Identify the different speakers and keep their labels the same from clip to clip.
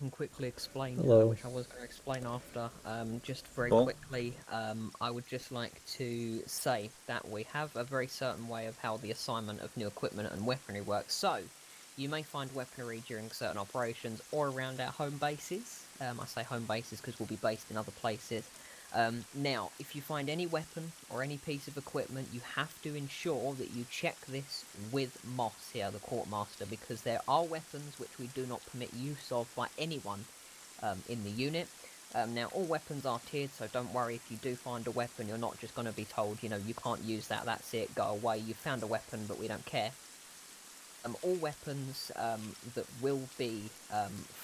Speaker 1: can quickly explain,
Speaker 2: Hello.
Speaker 1: which I was going to explain after. Just very quickly, I would just like to say that we have a very certain way of how the assignment of new equipment and weaponry works. So, you may find weaponry during certain operations or around our home bases. I say home bases because we'll be based in other places. Now, if you find any weapon or any piece of equipment, you have to ensure that you check this with Moss here, the Quartermaster, because there are weapons which we do not permit use of by anyone in the unit. Now, all weapons are tiered, so don't worry if you do find a weapon, you're not just going to be told, you know, you can't use that, that's it, go away, you found a weapon, but we don't care. All weapons that will be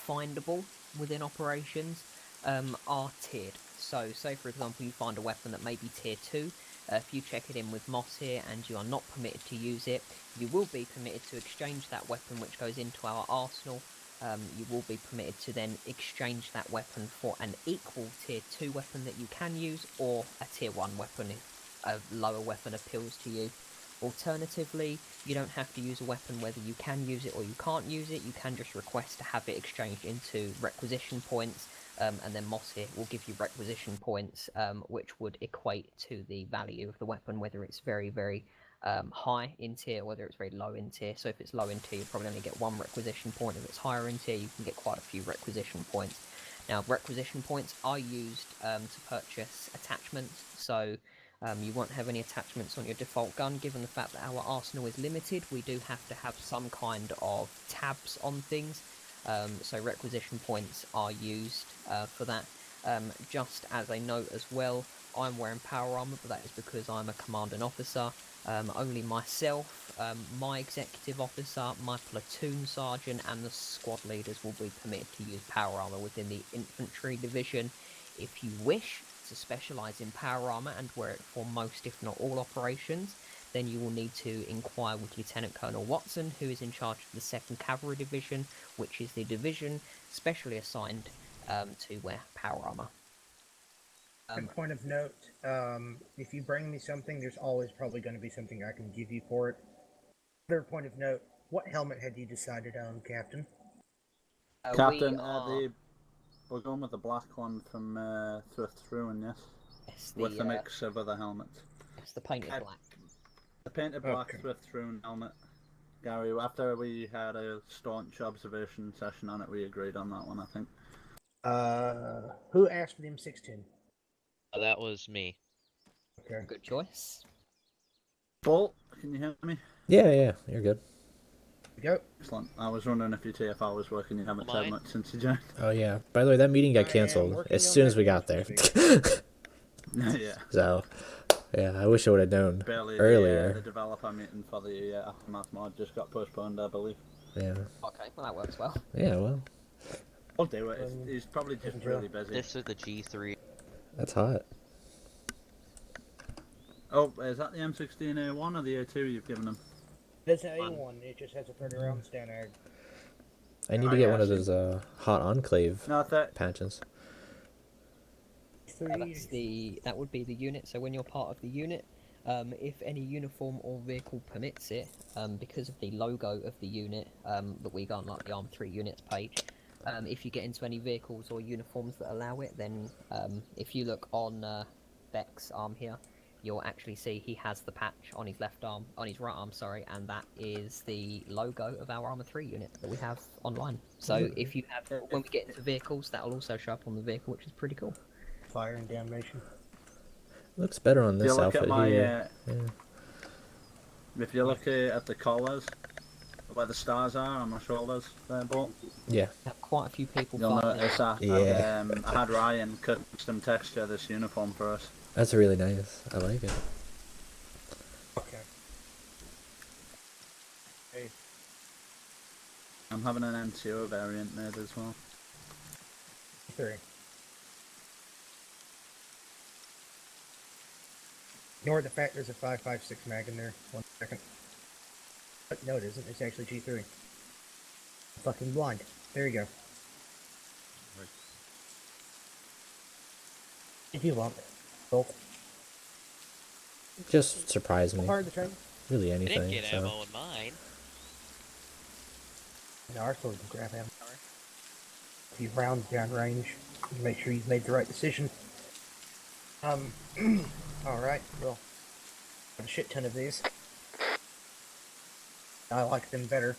Speaker 1: findable within operations are tiered. So, say for example you find a weapon that may be tier 2, if you check it in with Moss here and you are not permitted to use it, you will be permitted to exchange that weapon which goes into our arsenal. You will be permitted to then exchange that weapon for an equal tier 2 weapon that you can use, or a tier 1 weapon if a lower weapon appeals to you. Alternatively, you don't have to use a weapon whether you can use it or you can't use it. You can just request to have it exchanged into requisition points, and then Moss here will give you requisition points, which would equate to the value of the weapon, whether it's very, very high in tier, or whether it's very low in tier. So if it's low in tier, you probably only get 1 requisition point. If it's higher in tier, you can get quite a few requisition points. Now, requisition points are used to purchase attachments, so you won't have any attachments on your default gun. Given the fact that our arsenal is limited, we do have to have some kind of tabs on things, so requisition points are used for that. Just as a note as well, I'm wearing power armor, but that is because I'm a commanding officer. Only myself, my executive officer, my platoon sergeant, and the squad leaders will be permitted to use power armor within the infantry division. If you wish to specialise in power armour and wear it for most, if not all, operations, then you will need to inquire with Lieutenant Colonel Watson, who is in charge of the 2nd Cavalry Division, which is the division specially assigned to wear power armour.
Speaker 3: Point of note, if you bring me something, there's always probably going to be something I can give you for it. Other point of note, what helmet had you decided on, Captain?
Speaker 4: Captain, we're going with the black one from Thrift Ruin, yes?
Speaker 1: Yes,
Speaker 4: with a mix of other helmets.
Speaker 1: It's the painted black.
Speaker 4: The painted black Thrift Ruin helmet. Gary, after we had a staunch observation session on it, we agreed on that one, I think.
Speaker 3: Who asked for the M16?
Speaker 5: That was me.
Speaker 3: Okay.
Speaker 1: Good choice.
Speaker 4: Bolt, can you hear me?
Speaker 2: Yeah, you're good.
Speaker 3: Go.
Speaker 4: Excellent. I was wondering if your TFR was working. You haven't said much since you joined.
Speaker 2: Oh yeah. By the way, that meeting got canceled as soon as we got there.
Speaker 4: Yeah.
Speaker 2: So, yeah, I wish I would have known earlier.
Speaker 4: The developer meeting for the Aftermath mod just got postponed, I believe.
Speaker 2: Yeah.
Speaker 1: Okay, well that works well.
Speaker 2: Yeah, well.
Speaker 4: I'll do it. He's probably just really busy.
Speaker 5: This is the G3.
Speaker 2: That's hot.
Speaker 4: Oh, is that the M16A1 or the A2 you've given him?
Speaker 3: There's an A1, it just has a 30 round standard.
Speaker 2: I need to get one of those hot Enclave patches.
Speaker 1: That would be the unit. So when you're part of the unit, if any uniform or vehicle permits it, because of the logo of the unit that we got on like the Arm 3 units page, if you get into any vehicles or uniforms that allow it, then if you look on Beck's arm here, you'll actually see he has the patch on his left arm, on his right arm, sorry, and that is the logo of our Arma 3 unit that we have online. So if you have, when we get into vehicles, that'll also show up on the vehicle, which is pretty cool.
Speaker 3: Fire and damnation.
Speaker 2: Looks better on this outfit here.
Speaker 4: If you look at the collars, where the stars are on my shoulders, there, Bolt.
Speaker 2: Yeah.
Speaker 1: Have quite a few people.
Speaker 4: You'll notice that. Yeah. I had Ryan custom texture this uniform for us.
Speaker 2: That's really nice. I like it.
Speaker 3: Okay. Hey.
Speaker 4: I'm having an NCO variant made as well.
Speaker 3: 3. Ignore the fact there's a 5.56 mag in there. 1 second. No, it isn't. It's actually G3. I'm fucking blind. There you go. If you want. Both.
Speaker 2: Just surprise me.
Speaker 3: Part of the train?
Speaker 2: Really anything.
Speaker 5: I didn't get ammo in mine.
Speaker 3: No, our supposed to grab ammo. few rounds downrange. Make sure you've made the right decision. Alright, well, a shit ton of these. I like them better.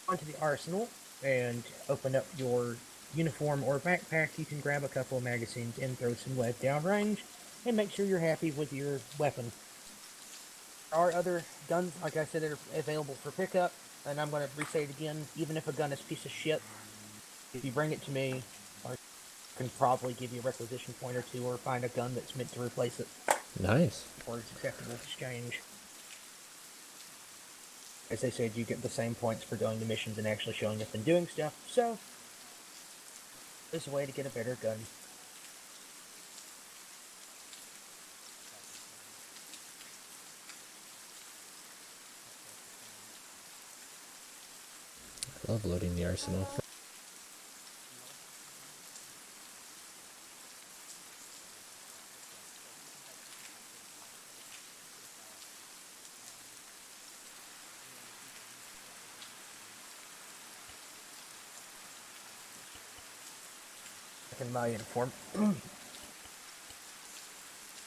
Speaker 3: Onto the arsenal and open up your uniform or backpack. You can grab a couple of magazines and throw some lead downrange, and make sure you're happy with your weapon. There are other guns, like I said, that are available for pickup, and I'm going to re-say it again. Even if a gun is a piece of shit, if you bring it to me, I can probably give you a requisition point or two, or find a gun that's meant to replace it.
Speaker 2: Nice.
Speaker 3: Or it's acceptable exchange. As they said, you get the same points for going to missions and actually showing up and doing stuff, so there's a way to get a better gun.
Speaker 2: I love loading the arsenal.
Speaker 3: In my uniform.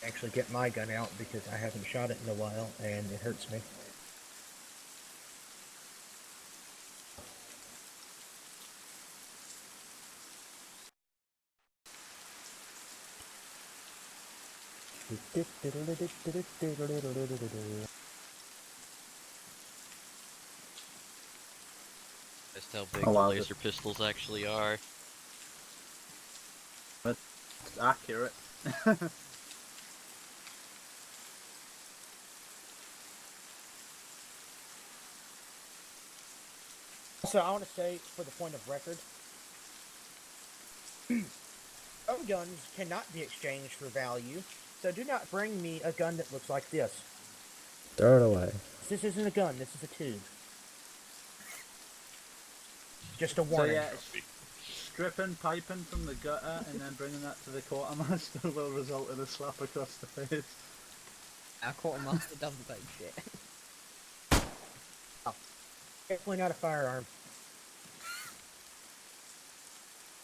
Speaker 3: Actually get my gun out because I haven't shot it in a while and it hurts me.
Speaker 5: Just how big the laser pistols actually are.
Speaker 4: It's accurate.
Speaker 3: So I want to say, for the point of record, some guns cannot be exchanged for value, so do not bring me a gun that looks like this.
Speaker 2: Throw it away.
Speaker 3: This isn't a gun, this is a tube. Just a warning.
Speaker 4: So yeah, stripping piping from the gutter and then bringing that to the quartermaster will result in a slap across the face.
Speaker 1: Our quartermaster doesn't take shit.
Speaker 3: Oh. Definitely not a firearm.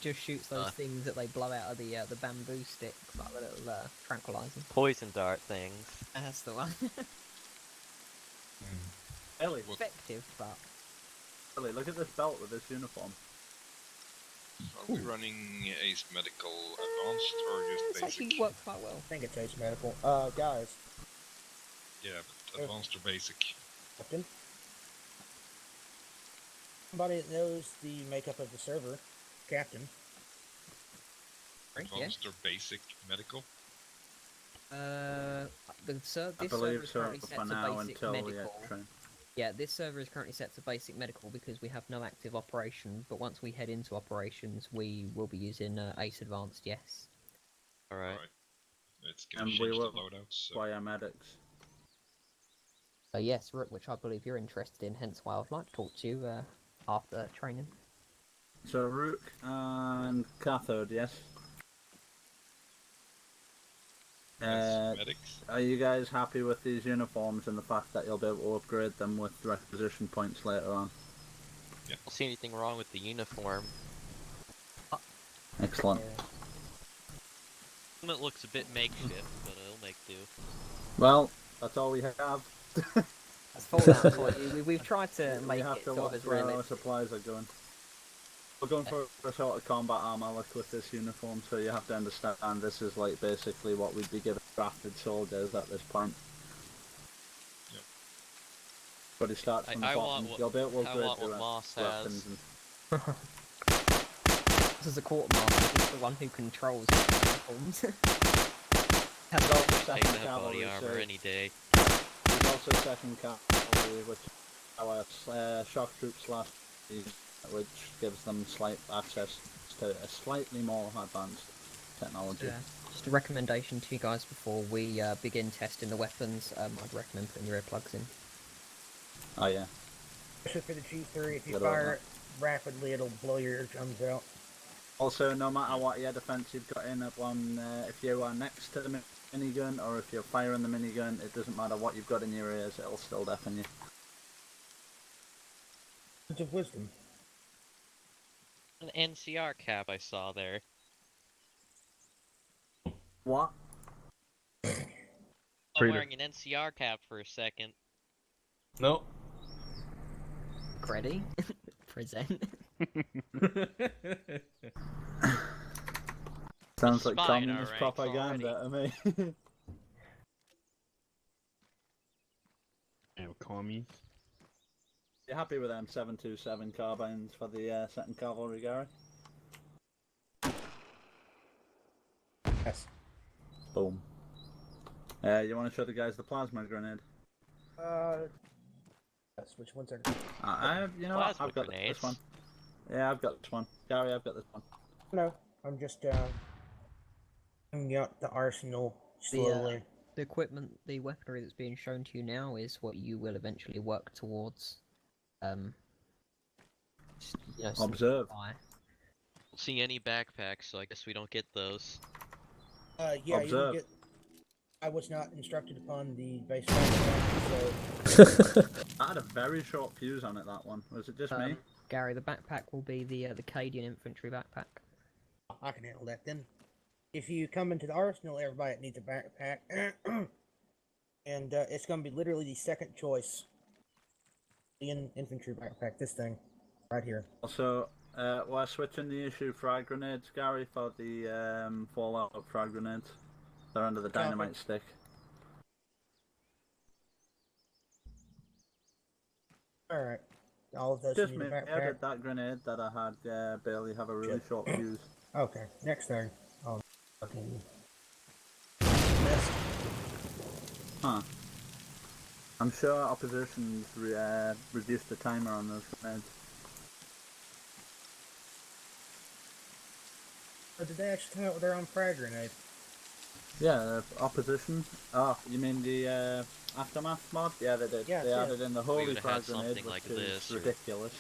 Speaker 1: Just shoots those things that they blow out of the bamboo sticks, like the little tranquilizer.
Speaker 5: Poison dart things.
Speaker 1: That's the one.
Speaker 4: Ellie,
Speaker 1: Effective, but...
Speaker 4: Ellie, look at this belt with this uniform.
Speaker 6: Are we running Ace Medical Advanced or just
Speaker 1: It's
Speaker 6: basic?
Speaker 1: actually worked quite well.
Speaker 3: I think it's Ace Medical. Guys.
Speaker 6: Yeah, but Advanced or basic?
Speaker 3: Captain. Somebody that knows the makeup of the server. Captain.
Speaker 6: Advanced or basic medical?
Speaker 1: This server is currently set to basic medical. Yeah, this server is currently set to basic medical because we have no active operation, but once we head into operations, we will be using Ace Advanced, yes.
Speaker 5: Alright.
Speaker 6: It's gonna change the loadouts. So.
Speaker 4: Biomedics.
Speaker 1: Yes, Rook, which I believe you're interested in, hence why I'd like to talk to you after training.
Speaker 4: So Rook and Cathode, yes?
Speaker 6: Medics.
Speaker 4: Are you guys happy with these uniforms and the fact that you'll be able to upgrade them with requisition points later on?
Speaker 5: Yeah. I don't see anything wrong with the uniform.
Speaker 4: Excellent.
Speaker 5: It looks a bit makeshift, but it'll make do.
Speaker 4: Well, that's all we have.
Speaker 1: That's Fallout for you. We've tried to make
Speaker 4: have
Speaker 1: it
Speaker 4: to
Speaker 1: sort of
Speaker 4: watch
Speaker 1: as
Speaker 4: where our
Speaker 1: realistic.
Speaker 4: supplies are going. We're going for a sort of combat armor look with this uniform, so you have to understand this is like basically what we'd be giving drafted soldiers at this point.
Speaker 6: Yep.
Speaker 4: But it starts from the bottom. You'll be able to upgrade your weapons and...
Speaker 1: This is a quartermaster, he's the one who controls the uniforms.
Speaker 4: There's also
Speaker 5: Take
Speaker 4: second
Speaker 5: that body
Speaker 4: cavalry,
Speaker 5: armor any day.
Speaker 4: there's also second cavalry, which our shock troops last, which gives them slight access to a slightly more advanced technology.
Speaker 1: Yeah. Just a recommendation to you guys before we begin testing the weapons, I'd recommend putting your earplugs in.
Speaker 4: Oh yeah.
Speaker 3: Especially for the G3, if you fire it rapidly, it'll blow your eardrums out.
Speaker 4: Also, no matter what air defense you've got in upon, if you are next to the minigun or if you're firing the minigun, it doesn't matter what you've got in your ears, it'll still deafen you.
Speaker 3: Words of wisdom.
Speaker 5: An NCR cap I saw there.
Speaker 4: What?
Speaker 5: I'm wearing an NCR cap for a second.
Speaker 7: No.
Speaker 1: Ready? Present.
Speaker 4: Sounds like
Speaker 5: Spine,
Speaker 4: communist
Speaker 5: alright,
Speaker 4: propaganda to me.
Speaker 7: Commies.
Speaker 4: You happy with them 727 carbines for the 2nd Cavalry, Gary?
Speaker 3: Yes.
Speaker 4: Boom. You want to show the guys the plasma grenade?
Speaker 3: Yes, which ones are...
Speaker 4: You know what?
Speaker 5: Plasma
Speaker 4: I've got
Speaker 5: grenades?
Speaker 4: this one. Yeah, I've got this one. Gary, I've got this one.
Speaker 3: No, I'm just, bringing out the arsenal slowly.
Speaker 1: The equipment, the weaponry that's being shown to you now is what you will eventually work towards.
Speaker 4: Observe.
Speaker 5: Don't see any backpacks, so I guess we don't get those.
Speaker 3: Yeah,
Speaker 4: Observe.
Speaker 3: you will get... I was not instructed upon the base so...
Speaker 4: I had a very short fuse on it, that one. Was it just me?
Speaker 1: Gary, the backpack will be the Cadian infantry backpack.
Speaker 3: I can handle that then. If you come into the arsenal, everybody needs a backpack. And it's going to be literally the second choice. The infantry backpack, this thing. Right here.
Speaker 4: Also, we're switching the issue frag grenades, Gary, for the Fallout frag grenades. They're under the dynamite stick.
Speaker 3: Alright. All of those
Speaker 4: Just
Speaker 3: need
Speaker 4: me.
Speaker 3: a
Speaker 4: I
Speaker 3: backpack.
Speaker 4: did that grenade that I had barely have a really short fuse.
Speaker 3: Okay, next thing. Oh, fucking... Mess.
Speaker 4: Huh. I'm sure opposition's reduced the timer on those grenades.
Speaker 3: Or did they actually come out with their own frag grenade?
Speaker 4: Yeah, opposition. Oh, you mean the aftermath mod? Yeah, they did.
Speaker 3: Yeah,
Speaker 4: they added in the holy
Speaker 5: would've
Speaker 4: frag
Speaker 5: had
Speaker 4: grenade,
Speaker 5: something
Speaker 4: which
Speaker 5: like
Speaker 4: is
Speaker 5: this, or-
Speaker 4: ridiculous.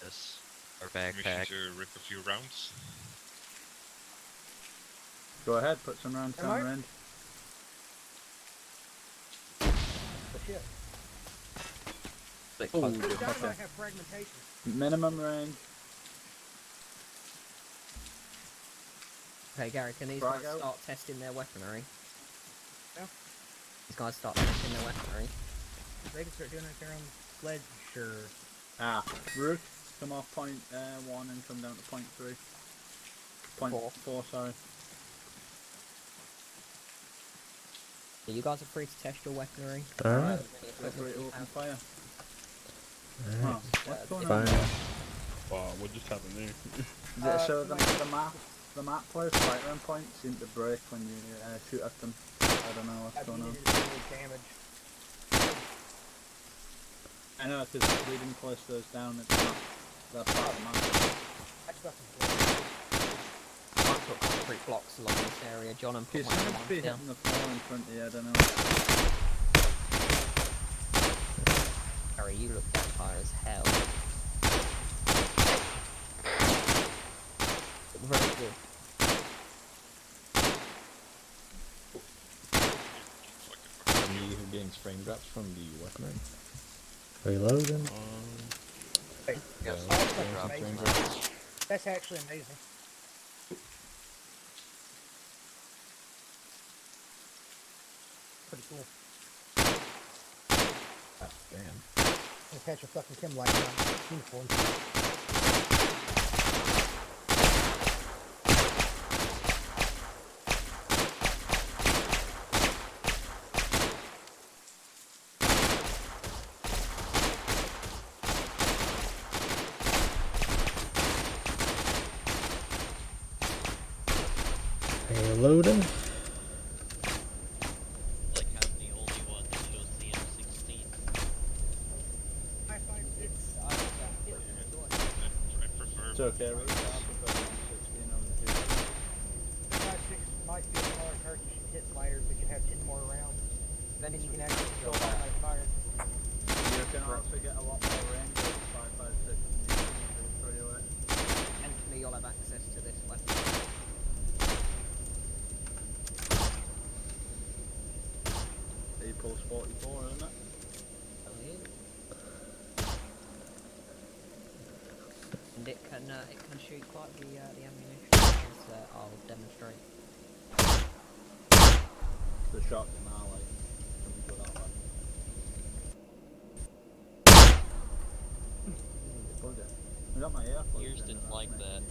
Speaker 5: This. Our
Speaker 6: Permission
Speaker 5: backpack.
Speaker 6: to rip a few rounds.
Speaker 4: Go ahead, put some rounds
Speaker 3: Am I?
Speaker 4: down range.
Speaker 3: But shit.
Speaker 5: Like,
Speaker 4: Oh,
Speaker 3: Those guys
Speaker 4: okay.
Speaker 3: might have fragmentation.
Speaker 4: Minimum range.
Speaker 1: Okay, Gary, can these
Speaker 4: Frag
Speaker 1: guys
Speaker 4: out.
Speaker 1: start testing their weaponry?
Speaker 3: Yeah.
Speaker 1: These guys start testing their weaponry.
Speaker 3: They can start doing it their own sledge, sure.
Speaker 4: Ah, Rook, come off point 1 and come down to point 3. Point 4, sorry.
Speaker 1: Yeah, you guys are free to test your weaponry.
Speaker 2: Alright.
Speaker 4: Feel free to open fire.
Speaker 2: Alright.
Speaker 4: What's going on?
Speaker 2: Fine.
Speaker 7: Wow, what just happened there?
Speaker 4: So the map players firing points seem to break when you shoot at them. I don't know what's going on.
Speaker 3: Damage.
Speaker 4: I know, because we didn't place those down, it's not that part of the map.
Speaker 3: That's fucking cool.
Speaker 1: I put concrete blocks along this area, John, and
Speaker 4: You
Speaker 1: put
Speaker 4: seem
Speaker 1: one
Speaker 4: to be
Speaker 1: down.
Speaker 4: hitting the floor in front of you, I don't know.
Speaker 1: Gary, you look vampire as hell. Very good.
Speaker 7: You getting frame drops from the weaponry?
Speaker 2: Reloading.
Speaker 3: Hey,
Speaker 5: Yeah,
Speaker 3: oh,
Speaker 5: frame
Speaker 3: that's
Speaker 5: drop,
Speaker 3: amazing.
Speaker 5: frame drop.
Speaker 3: That's actually amazing. Pretty cool.
Speaker 7: Ah, damn.
Speaker 3: I'll catch a fucking Kim light on uniform.
Speaker 2: Reloading.
Speaker 5: Like how the only one that shows the M16.
Speaker 6: I prefer.
Speaker 4: It's okay, Rook. I prefer the M16 on the two.
Speaker 3: 5.6 might be a smaller cartridge and hit lighter, but you have 10 more rounds. Then you can actually control how I fire.
Speaker 4: You can also get a lot more range with 5.56 and you can do 3 away.
Speaker 1: Anthony, you'll have access to this weapon.
Speaker 4: equals 44, isn't it?
Speaker 1: And it can shoot quite the ammunition, as I'll demonstrate.
Speaker 4: The shotgun now, like, comes with that one. I got my earplugs.
Speaker 5: Yours didn't like that.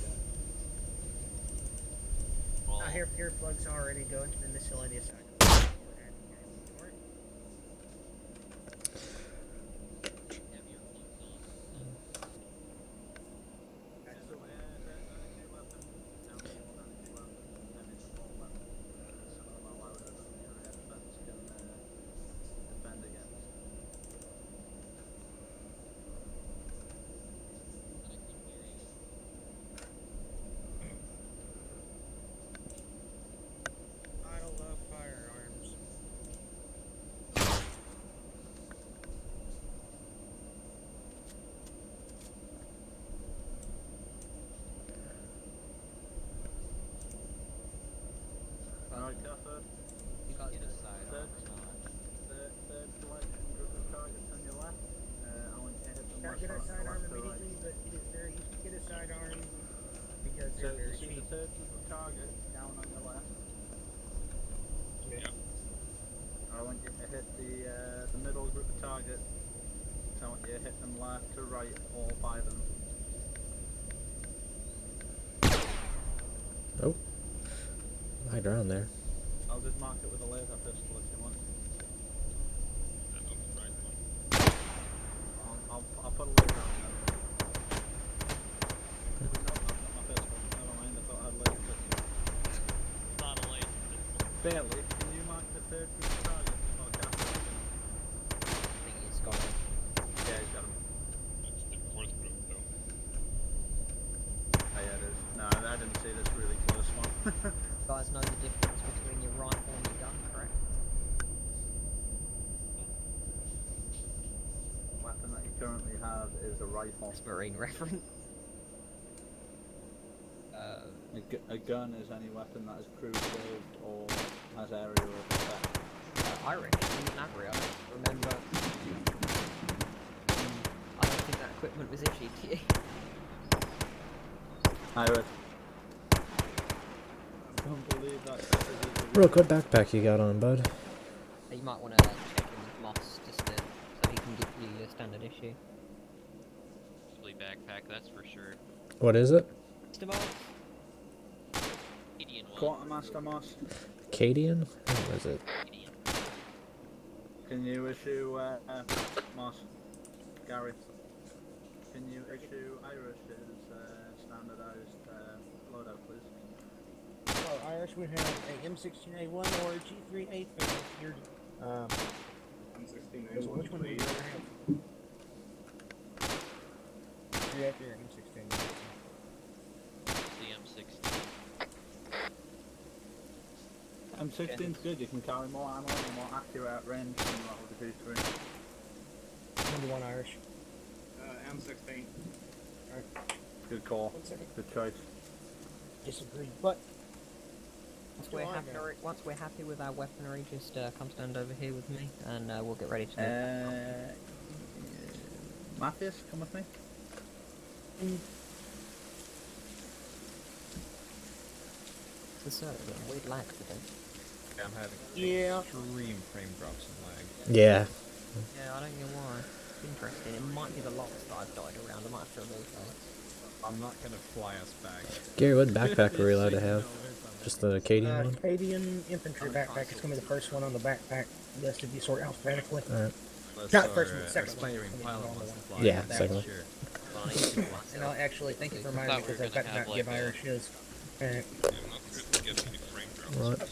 Speaker 3: Earplugs already go into the miscellaneous item. Get a sidearm immediately, but it is very easy to get a sidearm because they're very cheap.
Speaker 4: The third target down on the left.
Speaker 6: Yeah.
Speaker 4: I want you to hit the middle group of targets. So I want you to hit them left to right, all 5 of them.
Speaker 2: Oh. High ground there.
Speaker 4: I'll just mark it with a laser pistol if you want. I'll put a laser on there. No, that's not my pistol. Never mind, I thought I had laser pistol.
Speaker 5: Not a laser pistol.
Speaker 4: Barely. Can you mark the third group of targets? Oh, Catherine.
Speaker 1: I think he's got it.
Speaker 4: Yeah, he's got him.
Speaker 6: That's the fourth group, though.
Speaker 4: Oh, yeah, it is. No, I didn't see this really close one.
Speaker 1: You guys know the difference between your rifle and your gun, correct?
Speaker 4: The weapon that you currently have is a rifle.
Speaker 1: That's Marine reference.
Speaker 4: A gun is any weapon that is crew saved or has aerial effect.
Speaker 1: I reckon in Navry, I don't remember. I don't think that equipment was issued to you.
Speaker 4: I don't believe that.
Speaker 2: Real good backpack you got on, bud.
Speaker 1: You might want to check in with Moss just so he can give you a standard issue.
Speaker 5: Probably backpack, that's for sure.
Speaker 2: What is it?
Speaker 1: Mr. Moss?
Speaker 5: Canadian one.
Speaker 4: Quartermaster Moss,
Speaker 2: Cadian? What is it?
Speaker 5: Canadian.
Speaker 4: can you issue Moss, Gary? Can you issue Irish's standardized loadout, please?
Speaker 3: Oh, Irish would have a M16A1 or a G3A3. Your
Speaker 8: M16A1.
Speaker 3: which one do you rather have? You have your M16.
Speaker 5: The M16.
Speaker 4: M16's good, you can carry more ammo and more accurate at range than that with the G3.
Speaker 3: Number 1 Irish.
Speaker 8: M16.
Speaker 4: Good call,
Speaker 3: 1 second.
Speaker 4: good choice.
Speaker 3: Disagree, but
Speaker 1: Once we're happy with our weaponry, just come stand over here with me, and we'll get ready to do
Speaker 4: Matthias, come with me.
Speaker 1: the server. We'd lag today.
Speaker 7: Yeah, I'm having
Speaker 3: yeah.
Speaker 7: extreme frame drops and lag.
Speaker 2: Yeah.
Speaker 1: Yeah, I don't know why. It's interesting. It might be the locks that I've died around. I might have to remove those.
Speaker 7: I'm not gonna fly us back.
Speaker 2: Gary, what backpack were we allowed to have? Just the Cadian one?
Speaker 3: Cadian infantry backpack. It's going to be the first one on the backpack list if you sort alphabetically.
Speaker 2: Alright.
Speaker 3: Not first one, second one.
Speaker 7: Expiring pilot wants to fly.
Speaker 2: Yeah,
Speaker 7: us,
Speaker 2: second one.
Speaker 7: sure.
Speaker 3: And I'll actually thank you for reminding me because I've got to not give Irish his.
Speaker 6: I'm not good to get any frame drops.
Speaker 2: Right.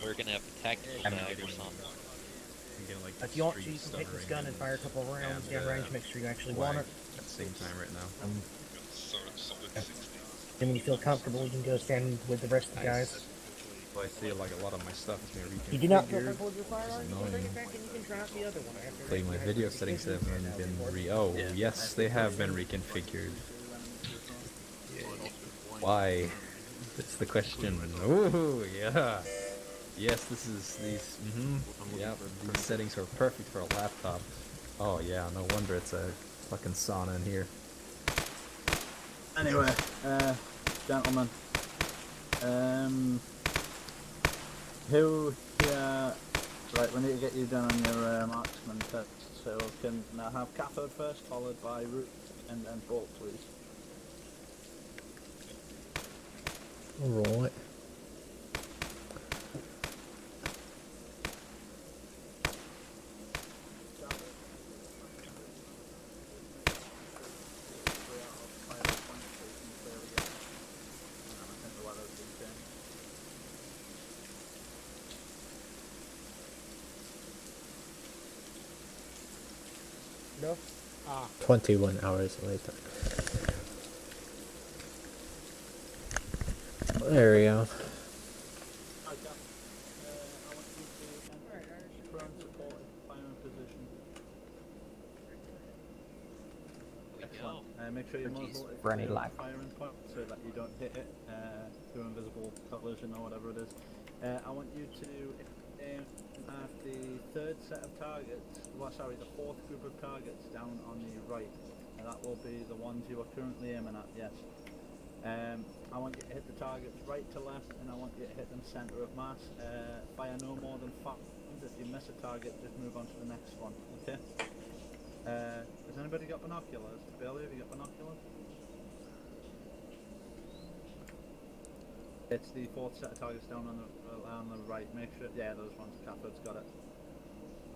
Speaker 5: We're gonna have a tactical
Speaker 7: I'm
Speaker 5: bag or
Speaker 7: getting-
Speaker 5: something.
Speaker 7: I'm getting, like,
Speaker 3: If you want to, you
Speaker 7: street
Speaker 3: can take this
Speaker 7: stuttering
Speaker 3: gun and fire a couple of rounds
Speaker 7: and,
Speaker 3: down range. Make sure you actually
Speaker 7: lag
Speaker 3: want it.
Speaker 7: at the same time right now.
Speaker 6: Solid 60.
Speaker 3: And when you feel comfortable, you can go stand with the rest of the guys.
Speaker 7: Well, I feel like a lot of my stuff is being reconfigured.
Speaker 3: You do not feel comfortable with your firearm, you can bring it
Speaker 7: annoying.
Speaker 3: back and you can try out the other one. After
Speaker 7: Like my video settings have been oh yes, they have been reconfigured. Why? That's the question. Ooh, yeah. Yes, this is these. Yeah, these settings are perfect for a laptop. Oh yeah, no wonder it's a fucking sauna in here.
Speaker 4: Anyway, gentlemen, who here? Right, we need to get you done on your marksman test. So can I have cathode first, followed by root, and then bolt, please.
Speaker 2: Alright.
Speaker 3: No?
Speaker 2: 21 hours later. There we go.
Speaker 4: Make sure your muzzle is
Speaker 1: for any lag.
Speaker 4: firing point so that you don't hit it through invisible collision or whatever it is. I want you to aim at the third set of targets, well sorry, the fourth group of targets down on the right. And that will be the ones you are currently aiming at, yes. I want you to hit the targets right to left, and I want you to hit them centre of mass. Fire no more than 5. If you miss a target, just move on to the next one, okay? Has anybody got binoculars? Bailey, have you got binoculars? It's the fourth set of targets down on the right. Make sure, yeah, those ones. Cathode's got it.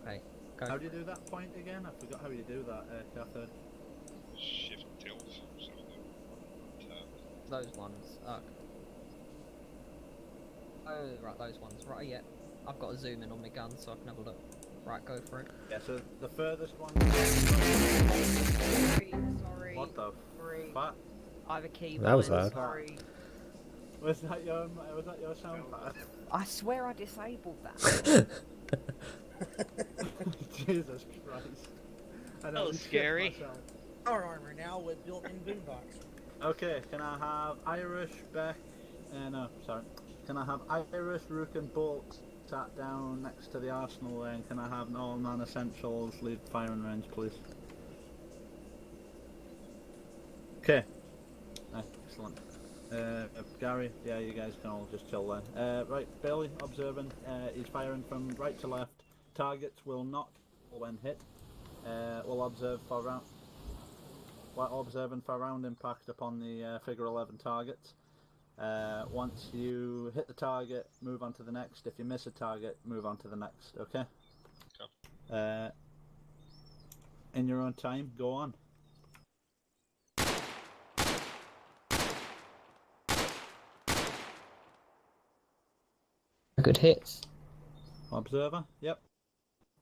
Speaker 1: Okay, go.
Speaker 4: How do you do that point again? I forgot how you do that, Cathode.
Speaker 6: Shift tilt. So
Speaker 1: Those ones. Oh, right, those ones. Right, yeah. I've got a zoom in on my gun so I can have a look. Right, go for it.
Speaker 4: Yeah, so the furthest one.
Speaker 1: Sorry.
Speaker 4: What the fuck?
Speaker 1: I have a key.
Speaker 2: That was loud.
Speaker 1: Sorry.
Speaker 4: Was that your sound pad?
Speaker 1: I swear I disabled that.
Speaker 4: Jesus Christ.
Speaker 5: That was scary.
Speaker 3: Our armor now with built-in boombox.
Speaker 4: Okay, can I have Irish, Beck, no, sorry. Can I have Irish, Rook and Bolt sat down next to the arsenal there, and can I have all non-essentials leave firing range, please? Okay. Excellent. Gary, yeah, you guys can all just chill there. Right, Bailey, observing, he's firing from right to left. Targets will not when hit. We'll observe for round. While observing for round impact upon the figure 11 targets. Once you hit the target, move on to the next. If you miss a target, move on to the next. Okay.
Speaker 6: Okay.
Speaker 4: In your own time, go on.
Speaker 1: Good hits.
Speaker 4: Observer. Yep.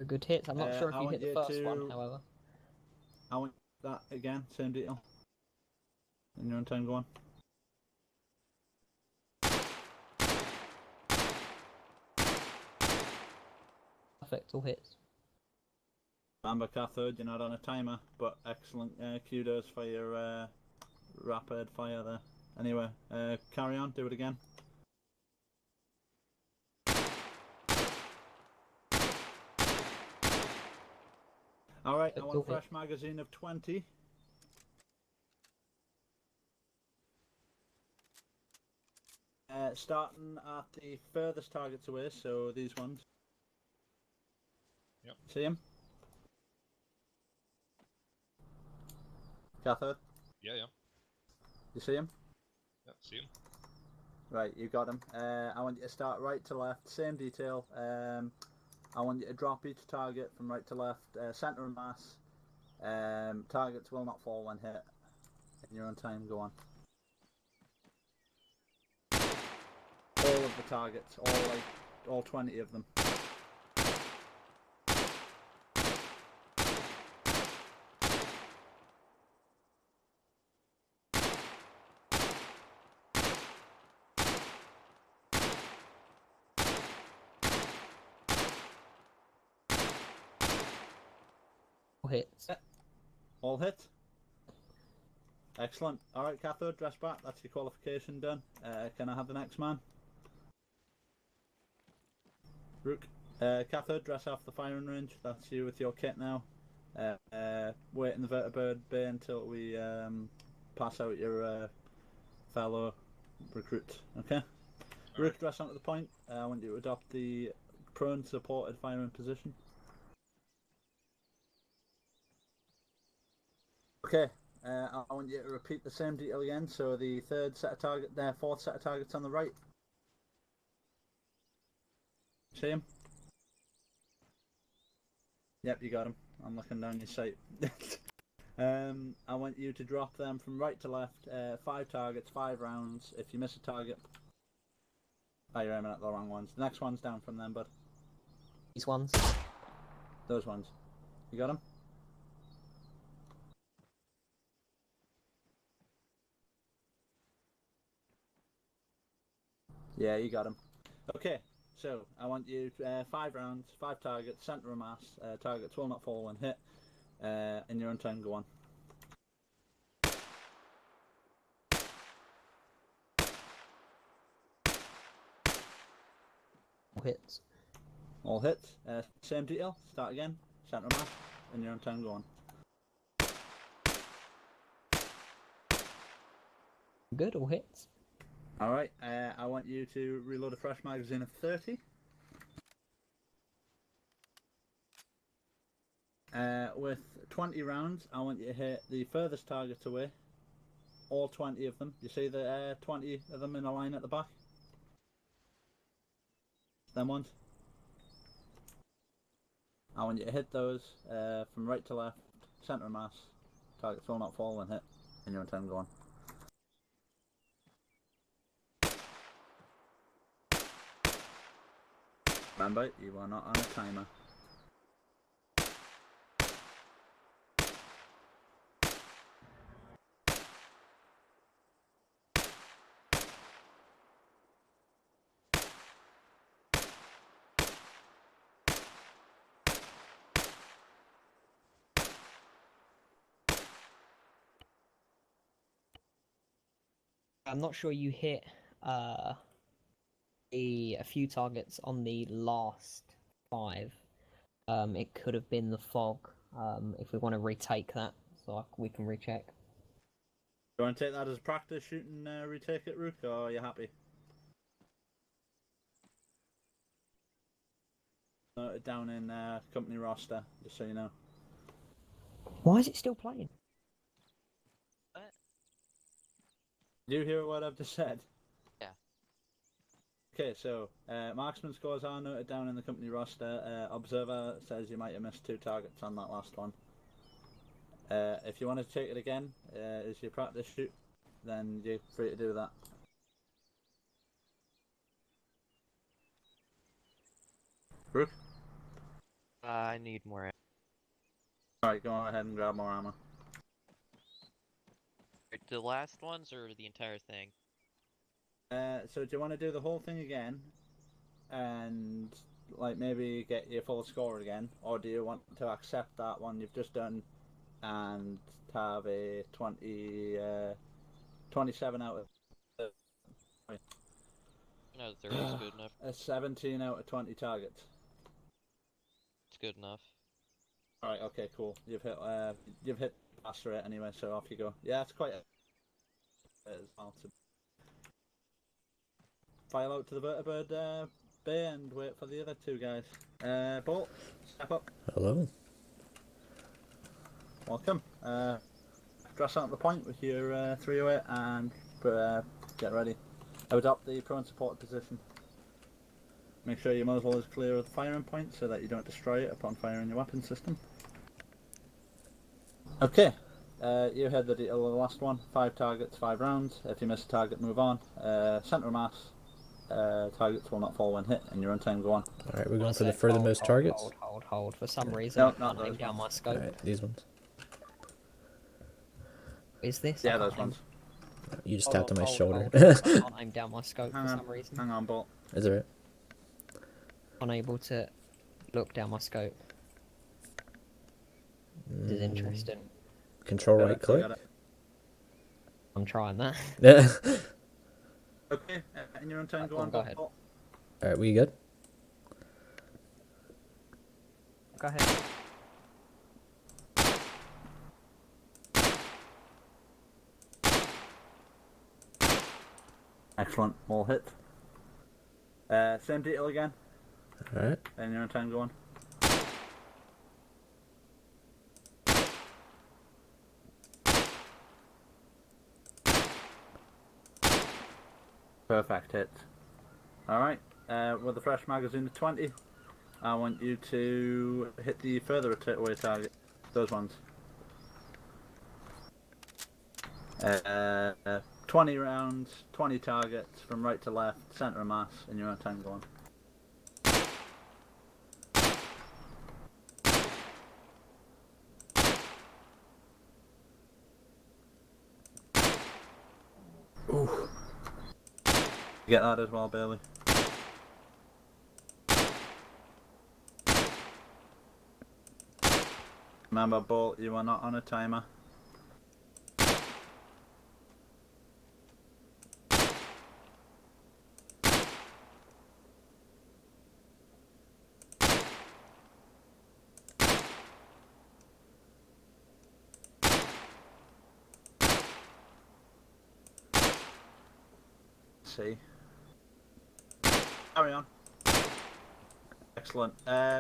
Speaker 1: Good hits. I'm not sure if you hit the first one, however.
Speaker 4: I want that again. Same detail. In your own time, go on.
Speaker 1: Perfect. All hits.
Speaker 4: Amber Cathode, you're not on a timer, but excellent kudos for your rapid fire there. Anyway, carry on, do it again. Alright, I want a fresh magazine of 20. Starting at the furthest targets away, so these ones.
Speaker 6: Yep.
Speaker 4: See him? Cathode?
Speaker 6: Yeah.
Speaker 4: You see him?
Speaker 6: Yeah, see him.
Speaker 4: Right, you got him. I want you to start right to left, same detail. I want you to drop each target from right to left, centre of mass. Targets will not fall when hit. In your own time, go on. All of the targets, all 20 of them.
Speaker 1: All hits.
Speaker 4: All hit. Excellent. Alright, Cathode, dress back. That's your qualification done. Can I have the next man? Rook. Cathode, dress off the firing range. That's you with your kit now. Wait in the vertibird bay until we pass out your fellow recruit. Okay? Rook, dress onto the point. I want you to adopt the prone supported firing position. Okay, I want you to repeat the same detail again. So the fourth set of targets on the right. See him? Yep, you got him. I'm looking down your sight. I want you to drop them from right to left. 5 targets, 5 rounds. If you miss a target, you're aiming at the wrong ones. The next one's down from them, bud.
Speaker 1: These ones.
Speaker 4: Those ones. You got them? Yeah, you got him. Okay, so I want you 5 rounds, 5 targets, centre of mass. Targets will not fall when hit. In your own time, go on.
Speaker 1: All hits.
Speaker 4: All hits. Same detail. Start again. Centre of mass. In your own time, go on.
Speaker 1: Good, all hits.
Speaker 4: Alright, I want you to reload a fresh magazine of 30. With 20 rounds, I want you to hit the furthest targets away. All 20 of them. You see the 20 of them in a line at the back? Them ones. I want you to hit those from right to left, centre of mass. Targets will not fall when hit. In your own time, go on. Remember, you are not on a timer.
Speaker 1: I'm not sure you hit a few targets on the last 5. It could have been the fog. If we want to retake that, so we can recheck.
Speaker 4: Do you want to take that as practice, shoot and retake it, Rook, or are you happy? Note it down in company roster, just so you know.
Speaker 1: Why is it still playing?
Speaker 5: What?
Speaker 4: Do you hear what I've just said?
Speaker 5: Yeah.
Speaker 4: Okay, so marksman scores are noted down in the company roster. Observer says you might have missed 2 targets on that last one. If you want to take it again as your practice shoot, then you're free to do that. Rook?
Speaker 5: I need more.
Speaker 4: Alright, go ahead and grab more ammo.
Speaker 5: The last ones or the entire thing?
Speaker 4: So do you want to do the whole thing again and like maybe get your full score again, or do you want to accept that one you've just done and have a 27 out of
Speaker 5: No, 30 is good enough.
Speaker 4: a 17 out of 20 targets?
Speaker 5: It's good enough.
Speaker 4: Alright, okay, cool. You've hit pass rate anyway, so off you go. Yeah, it's quite as well to file out to the vertibird bay and wait for the other 2 guys. Bolt, step up.
Speaker 2: Hello.
Speaker 4: Welcome. Dress out the point with your 308 and get ready. Adopt the prone support position. Make sure your muzzle is clear of the firing point so that you don't destroy it upon firing your weapon system. Okay, you heard the detail of the last one. 5 targets, 5 rounds. If you miss a target, move on. Centre of mass. Targets will not fall when hit, and your own time, go on.
Speaker 2: Alright, we're going for the furthermost targets.
Speaker 1: Hold. For some reason,
Speaker 4: No,
Speaker 1: I can't aim down my scope.
Speaker 2: Alright, these ones.
Speaker 1: Is this?
Speaker 4: Yeah, those ones.
Speaker 2: You just tapped on my shoulder.
Speaker 1: I can't aim down my scope for some reason.
Speaker 4: Hang on, Bolt.
Speaker 2: Is it right?
Speaker 1: Unable to look down my scope. This is interesting.
Speaker 2: Control right click.
Speaker 1: I'm trying that.
Speaker 2: Yeah.
Speaker 4: Okay, in your own time, go on,
Speaker 1: go ahead.
Speaker 4: Bolt.
Speaker 2: Alright, we good?
Speaker 1: go ahead.
Speaker 4: Excellent, all hit. Same detail again.
Speaker 2: Alright.
Speaker 4: And your time going. Perfect hit. Alright, with the fresh magazine of 20, I want you to hit the further away target. Those ones. 20 rounds, 20 targets from right to left, centre of mass, and your own time going. Ooh. You get that as well, Bailey. Remember, Bolt, you are not on a timer. See. Carry on. Excellent.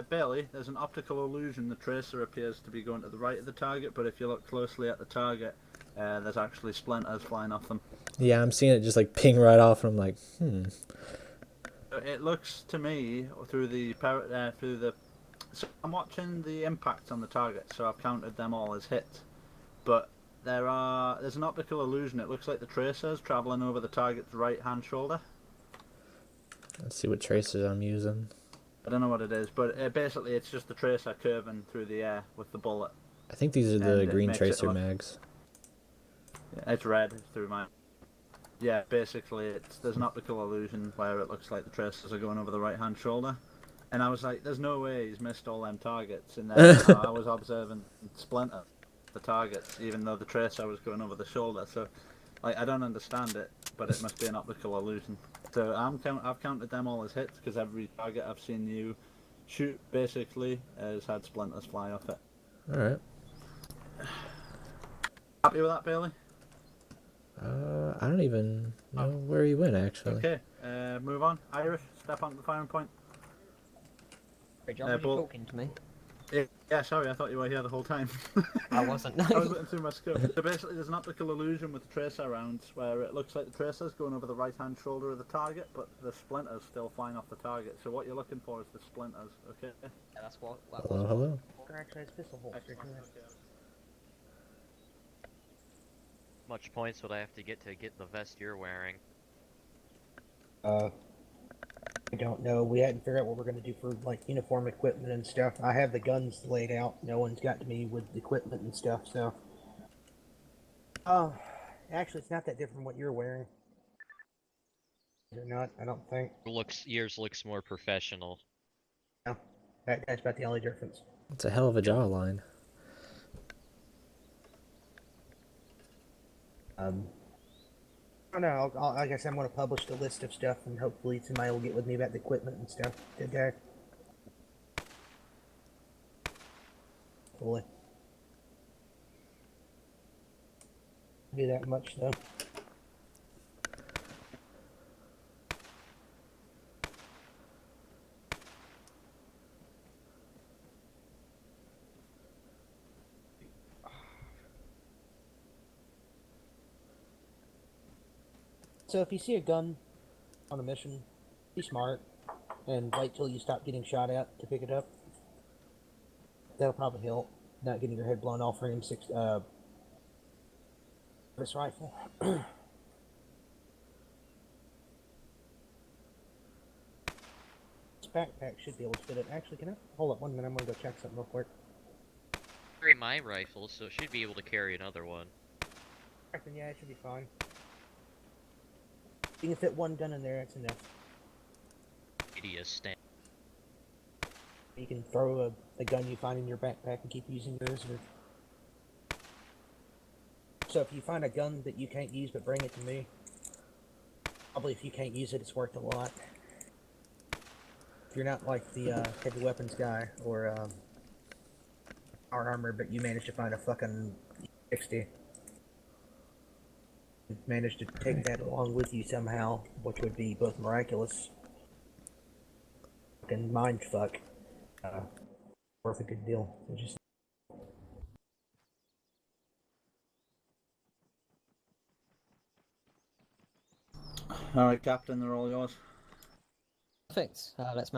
Speaker 4: Bailey, there's an optical illusion. The tracer appears to be going to the right of the target, but if you look closely at the target, there's actually splinters flying off them.
Speaker 2: Yeah, I'm seeing it just like ping right off, and I'm like,
Speaker 4: It looks to me through the So I'm watching the impacts on the target, so I've counted them all as hits. But there's an optical illusion. It looks like the tracer's traveling over the target's right-hand shoulder.
Speaker 2: Let's see what tracers I'm using.
Speaker 4: I don't know what it is, but basically it's just the tracer curving through the air with the bullet.
Speaker 2: I think these are the green tracer mags.
Speaker 4: Yeah, it's red through my... Yeah, basically there's an optical illusion where it looks like the tracers are going over the right-hand shoulder. And I was like, there's no way he's missed all them targets. And then I was observing Splinter, the targets, even though the tracer was going over the shoulder. So, like, I don't understand it, but it must be an optical illusion. So I've counted them all as hits because every target I've seen you shoot basically has had splinters fly off it.
Speaker 2: Alright.
Speaker 4: Happy with that, Bailey?
Speaker 2: I don't even know where he went, actually.
Speaker 4: Okay, move on. Irish, step onto the firing point.
Speaker 1: Hey, John, were you talking to me?
Speaker 4: Yeah, sorry, I thought you were here the whole time.
Speaker 1: I wasn't, no.
Speaker 4: I was looking through my scope. So basically there's an optical illusion with the tracer rounds where it looks like the tracer's going over the right-hand shoulder of the target, but the splinter's still flying off the target. So what you're looking for is the splinters, okay?
Speaker 1: Yeah, that's what
Speaker 2: Hello.
Speaker 3: Actually, it's pistol holster.
Speaker 5: Much points would I have to get the vest you're wearing?
Speaker 3: I don't know. We hadn't figured out what we're going to do for, like, uniform equipment and stuff. I have the guns laid out. No one's got to me with the equipment and stuff, so... actually, it's not that different from what you're wearing. Is it not? I don't think.
Speaker 5: Yours looks more professional.
Speaker 3: No. That's about the only difference.
Speaker 2: It's a hell of a jawline.
Speaker 3: Oh no, like I said, I'm going to publish the list of stuff, and hopefully somebody will get with me about the equipment and stuff today. Hopefully. Do that much though. So if you see a gun on a mission, be smart and wait till you stop getting shot at to pick it up. That'll probably help, not getting your head blown off for M6 this rifle. This backpack should be able to fit it. Actually, can I hold up 1 minute? I'm gonna go check something real quick.
Speaker 5: Carry my rifle, so it should be able to carry another one.
Speaker 3: Yeah, it should be fine. You can fit one gun in there, that's enough.
Speaker 5: Idiot stand.
Speaker 3: You can throw a gun you find in your backpack and keep using yours. So if you find a gun that you can't use but bring it to me, probably if you can't use it, it's worth a lot. If you're not like the heavy weapons guy or armor, but you managed to find a fucking 60. You managed to take that along with you somehow, which would be both miraculous and mindfuck. Worth a good deal. So just
Speaker 4: Alright, Captain, they're all yours.
Speaker 1: Perfect. Let's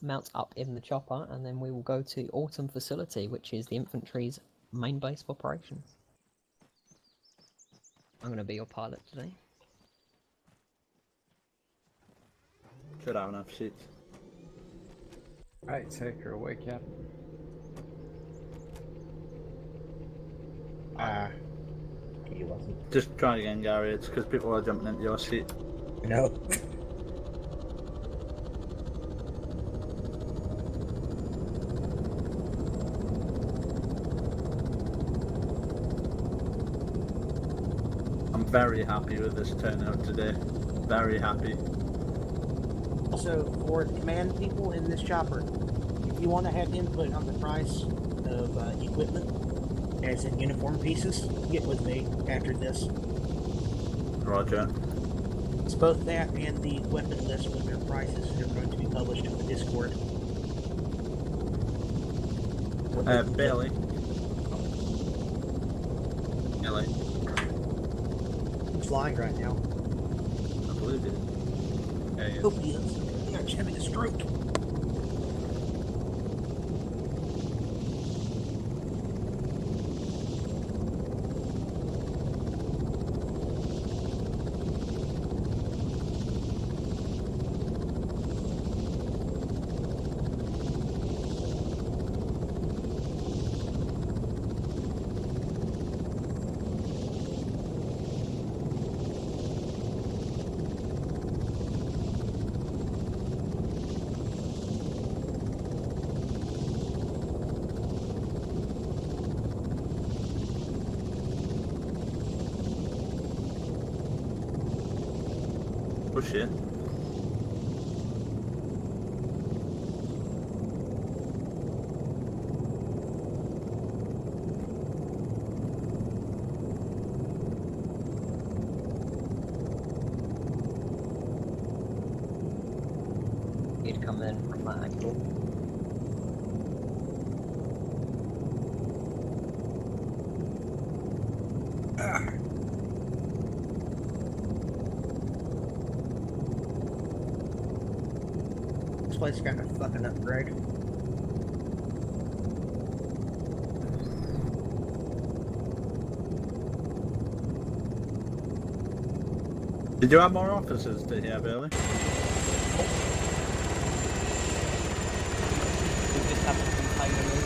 Speaker 1: mount up in the chopper, and then we will go to Autumn Facility, which is the infantry's main base of operations. I'm going to be your pilot today.
Speaker 4: Should have enough seats.
Speaker 7: Alright, take her away, Cap.
Speaker 3: he wasn't.
Speaker 4: Just try again, Gary. It's because people are jumping into your seat.
Speaker 3: No.
Speaker 4: I'm very happy with this turnout today. Very happy.
Speaker 3: Also, for the command people in this chopper, if you want to have input on the price of equipment, as in uniform pieces, get with me after this.
Speaker 4: Roger.
Speaker 3: It's both that and the weapon list with their prices that are going to be published on the Discord.
Speaker 4: Bailey. Bailey.
Speaker 3: He's flying right now.
Speaker 4: I believe it.
Speaker 7: Yeah, yeah.
Speaker 3: Hope he is. I think I'm having a stroke.
Speaker 4: Oh shit.
Speaker 1: You'd come in from that angle.
Speaker 3: This place got a fucking upgrade.
Speaker 4: Did you have more officers to here, Bailey?
Speaker 1: We just have to container room.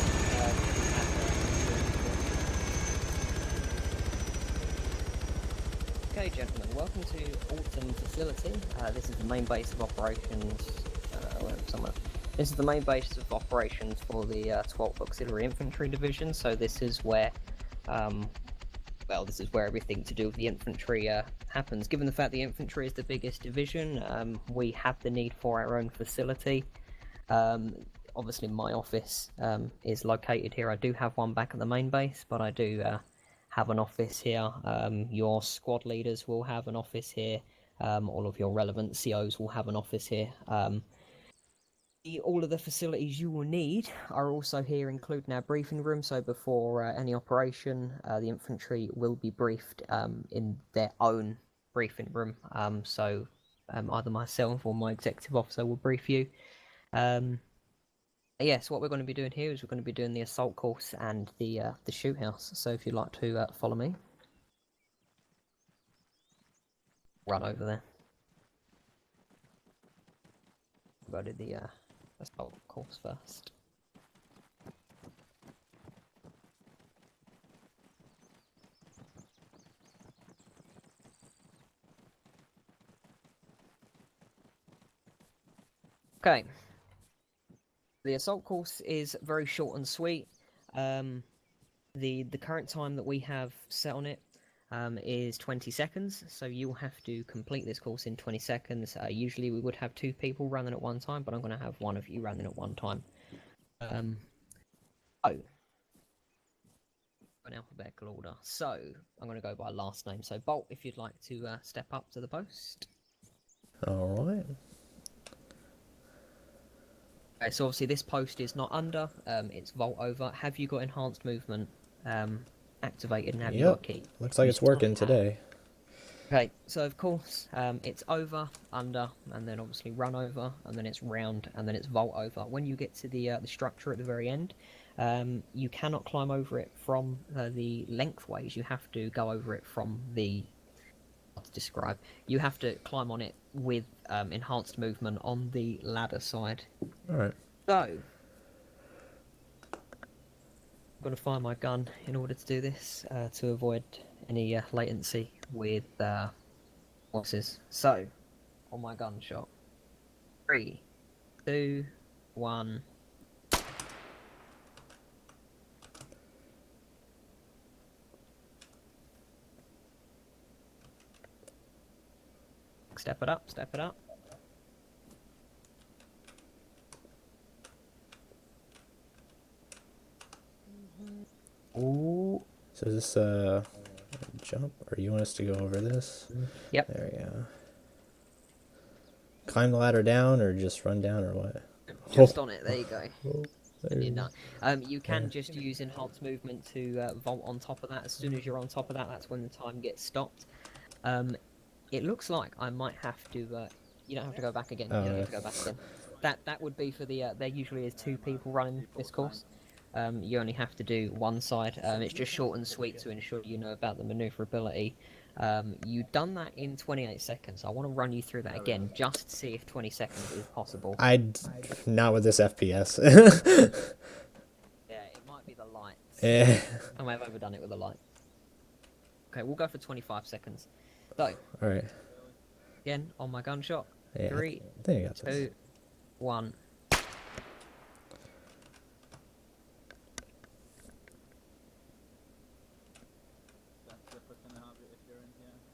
Speaker 1: Okay, gentlemen, welcome to Autumn Facility. This is the main base of operations. Somewhere. This is the main base of operations for the 12th Auxiliary Infantry Division. So this is where, this is where everything to do with the infantry happens. Given the fact the infantry is the biggest division, we have the need for our own facility. Obviously, my office is located here. I do have one back at the main base, but I do have an office here. Your squad leaders will have an office here. All of your relevant COs will have an office here. All of the facilities you will need are also here, including our briefing room. So before any operation, the infantry will be briefed in their own briefing room. So either myself or my executive officer will brief you. Yes, what we're going to be doing here is we're going to be doing the assault course and the shoot house. So if you'd like to follow me, run over there. Go to the assault course first. Okay. The assault course is very short and sweet. The current time that we have set on it is 20 seconds, so you'll have to complete this course in 20 seconds. Usually we would have 2 people running at one time, but I'm going to have one of you running at one time. in alphabetical order. So I'm going to go by last name. So Bolt, if you'd like to step up to the post.
Speaker 2: All right.
Speaker 1: Okay, so obviously this post is not under, it's vault over. Have you got enhanced movement activated and have you got a key?
Speaker 2: Looks like it's working today.
Speaker 1: Okay, so of course it's over, under, and then obviously run over, and then it's round, and then it's vault over. When you get to the structure at the very end, you cannot climb over it from the lengthways. You have to go over it from the... to describe. You have to climb on it with enhanced movement on the ladder side.
Speaker 2: Alright.
Speaker 1: So, I'm going to fire my gun in order to do this, to avoid any latency with voices. So, on my gunshot. 3, 2, 1. Step it up, step it up. Ooh.
Speaker 2: So is this a jump, or you want us to go over this?
Speaker 1: Yep.
Speaker 2: There we go. Climb the ladder down, or just run down, or what?
Speaker 1: Just on it, there you go.
Speaker 2: There
Speaker 1: You're done. You can just use enhanced movement to vault on top of that. As soon as you're on top of that, that's when the time gets stopped. It looks like I might have to... you don't have to go back again. You don't have to go back again. That would be for the... there usually is 2 people running this course. You only have to do one side. It's just short and sweet to ensure you know about the maneuverability. You've done that in 28 seconds. I want to run you through that again, just to see if 20 seconds is possible.
Speaker 2: Not with this FPS.
Speaker 1: Yeah, it might be the lights.
Speaker 2: Yeah.
Speaker 1: I may have overdone it with the light. Okay, we'll go for 25 seconds. So,
Speaker 2: Alright.
Speaker 1: again, on my gunshot.
Speaker 2: Yeah,
Speaker 1: 3,
Speaker 2: I think I got
Speaker 1: 2,
Speaker 2: this.
Speaker 1: 1.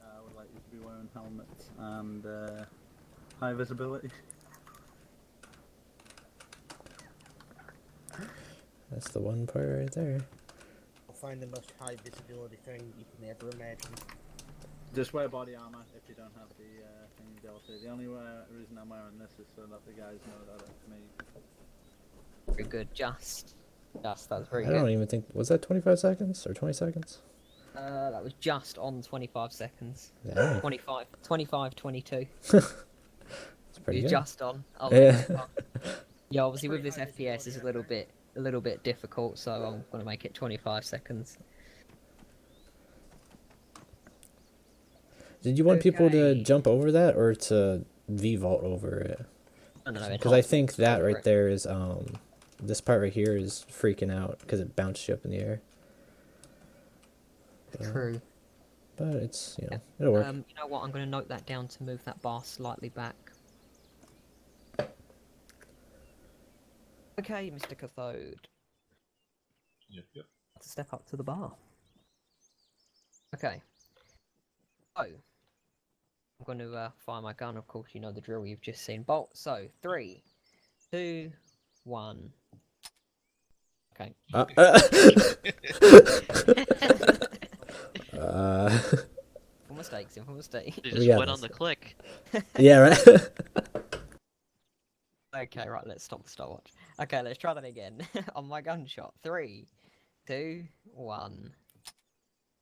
Speaker 4: I would like you to be wearing helmets and high visibility.
Speaker 2: That's the one part right there.
Speaker 3: You'll find the most high visibility thing you can ever imagine.
Speaker 4: Just wear body armor if you don't have the thing ability. The only reason I'm wearing this is so that the guys know that it's me.
Speaker 1: Very good, just. That's very
Speaker 2: I
Speaker 1: good.
Speaker 2: don't even think... Was that 25 seconds, or 20 seconds?
Speaker 1: That was just on 25 seconds.
Speaker 2: Yeah.
Speaker 1: 25, 22.
Speaker 2: It's pretty good.
Speaker 1: Just on.
Speaker 2: Yeah.
Speaker 1: Yeah, obviously with this FPS it's a little bit difficult, so I'm gonna make it 25 seconds.
Speaker 2: Did you want people to jump over that, or to V-vault over it? Because I think that right there is, this part right here is freaking out, because it bounced you up in the air.
Speaker 1: True.
Speaker 2: But it's, you know, it'll work.
Speaker 1: You know what, I'm gonna note that down to move that bar slightly back. Okay, Mr. Cathode.
Speaker 6: Yep.
Speaker 1: Let's step up to the bar. Okay. So, I'm going to fire my gun. Of course, you know the drill. You've just seen bolt. So, 3, 2, 1. Okay. For mistakes.
Speaker 5: You just went on the click.
Speaker 2: Yeah, right?
Speaker 1: Okay, right. Let's stop the stopwatch. Okay, let's try that again. On my gunshot. 3, 2, 1.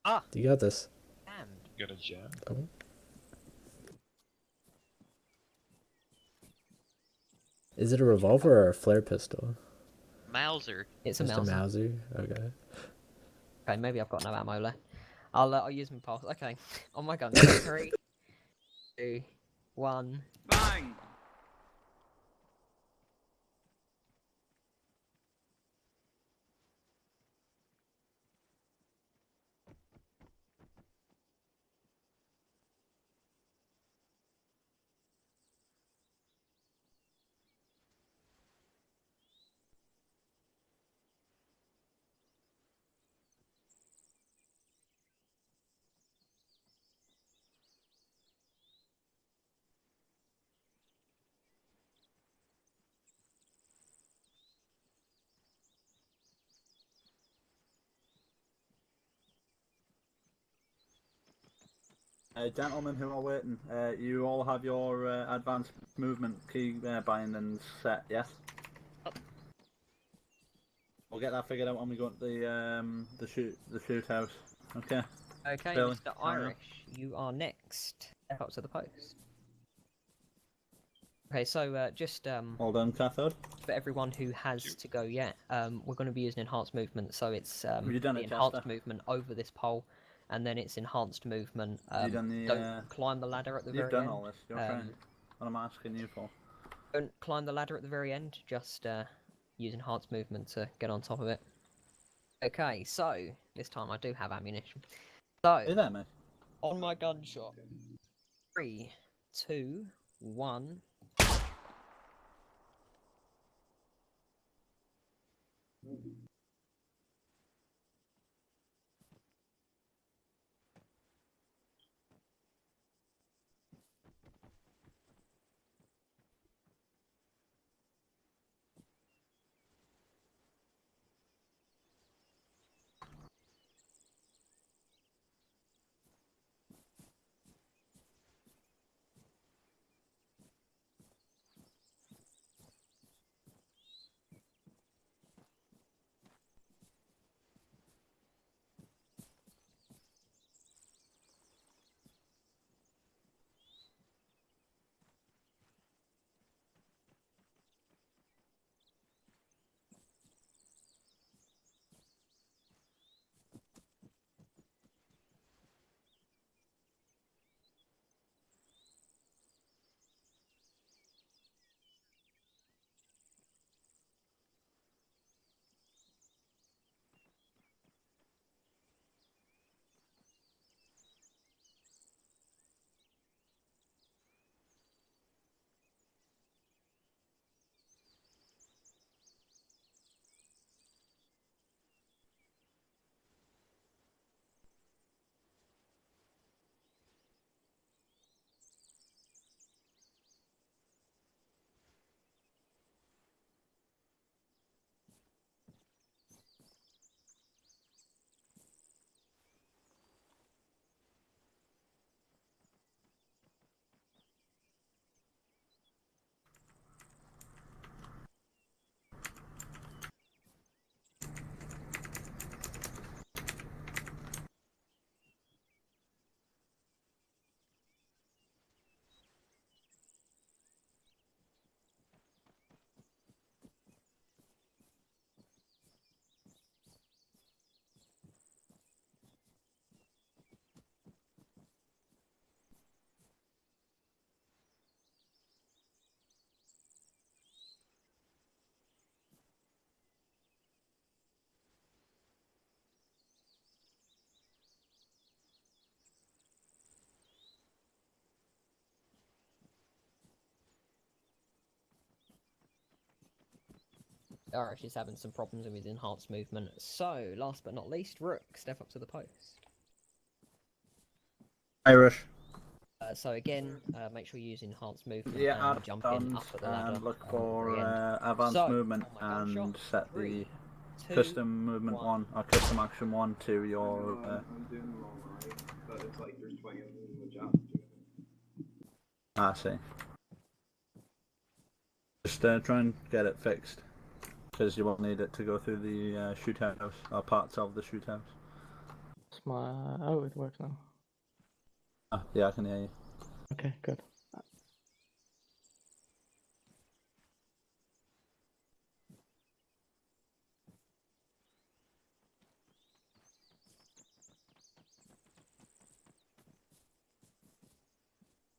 Speaker 1: Ah!
Speaker 2: You got this.
Speaker 1: Damn.
Speaker 6: Got a jam.
Speaker 2: Oh. Is it a revolver or a flare pistol?
Speaker 5: Mauser.
Speaker 1: It's a
Speaker 2: Just
Speaker 1: Milsim.
Speaker 2: a Mauser? Okay.
Speaker 1: Okay, maybe I've got no ammo left. I'll use my pulse. Okay, on my gun. 3, 2, 1.
Speaker 8: Bang!
Speaker 4: Gentlemen who are waiting, you all have your advanced movement key bindings set, yes? We'll get that figured out when we go to the shoot house. Okay.
Speaker 1: Okay,
Speaker 4: Billy,
Speaker 1: Mr. Irish, you are next. Step up to the post. Okay, so just
Speaker 4: Well done, Cathode.
Speaker 1: for everyone who has to go yet, we're going to be using enhanced movement, so it's
Speaker 4: you done
Speaker 1: the
Speaker 4: it,
Speaker 1: enhanced
Speaker 4: Chester?
Speaker 1: movement over this pole, and then it's enhanced movement.
Speaker 4: You done the?
Speaker 1: Don't climb the ladder at the
Speaker 4: You've
Speaker 1: very
Speaker 4: done
Speaker 1: end.
Speaker 4: all this. You're trained. What am I asking you for?
Speaker 1: Don't climb the ladder at the very end. Just use enhanced movement to get on top of it. Okay, so this time I do have ammunition. So
Speaker 4: Hey there, mate.
Speaker 1: on my gunshot. 3, 2, 1. Irish is having some problems with his enhanced movement. So, last but not least, Rook, step up to the post.
Speaker 4: Irish.
Speaker 1: So again, make sure you use enhanced movement
Speaker 4: Yeah,
Speaker 1: and jump in up at the ladder.
Speaker 4: and look
Speaker 1: at
Speaker 4: for
Speaker 1: the end.
Speaker 4: advanced
Speaker 1: So,
Speaker 4: movement
Speaker 1: on my gunshot,
Speaker 4: and set
Speaker 1: 3,
Speaker 4: the
Speaker 1: 2,
Speaker 4: custom movement 1 or custom action 1 to your.
Speaker 8: I'm doing them all right, but it's like there's 20 of them in the job.
Speaker 4: I see. Just try and get it fixed, because you won't need it to go through the shoot house or parts of the shoot house.
Speaker 9: It's my... Oh, it works now.
Speaker 4: Yeah, I can hear you.
Speaker 9: Okay, good.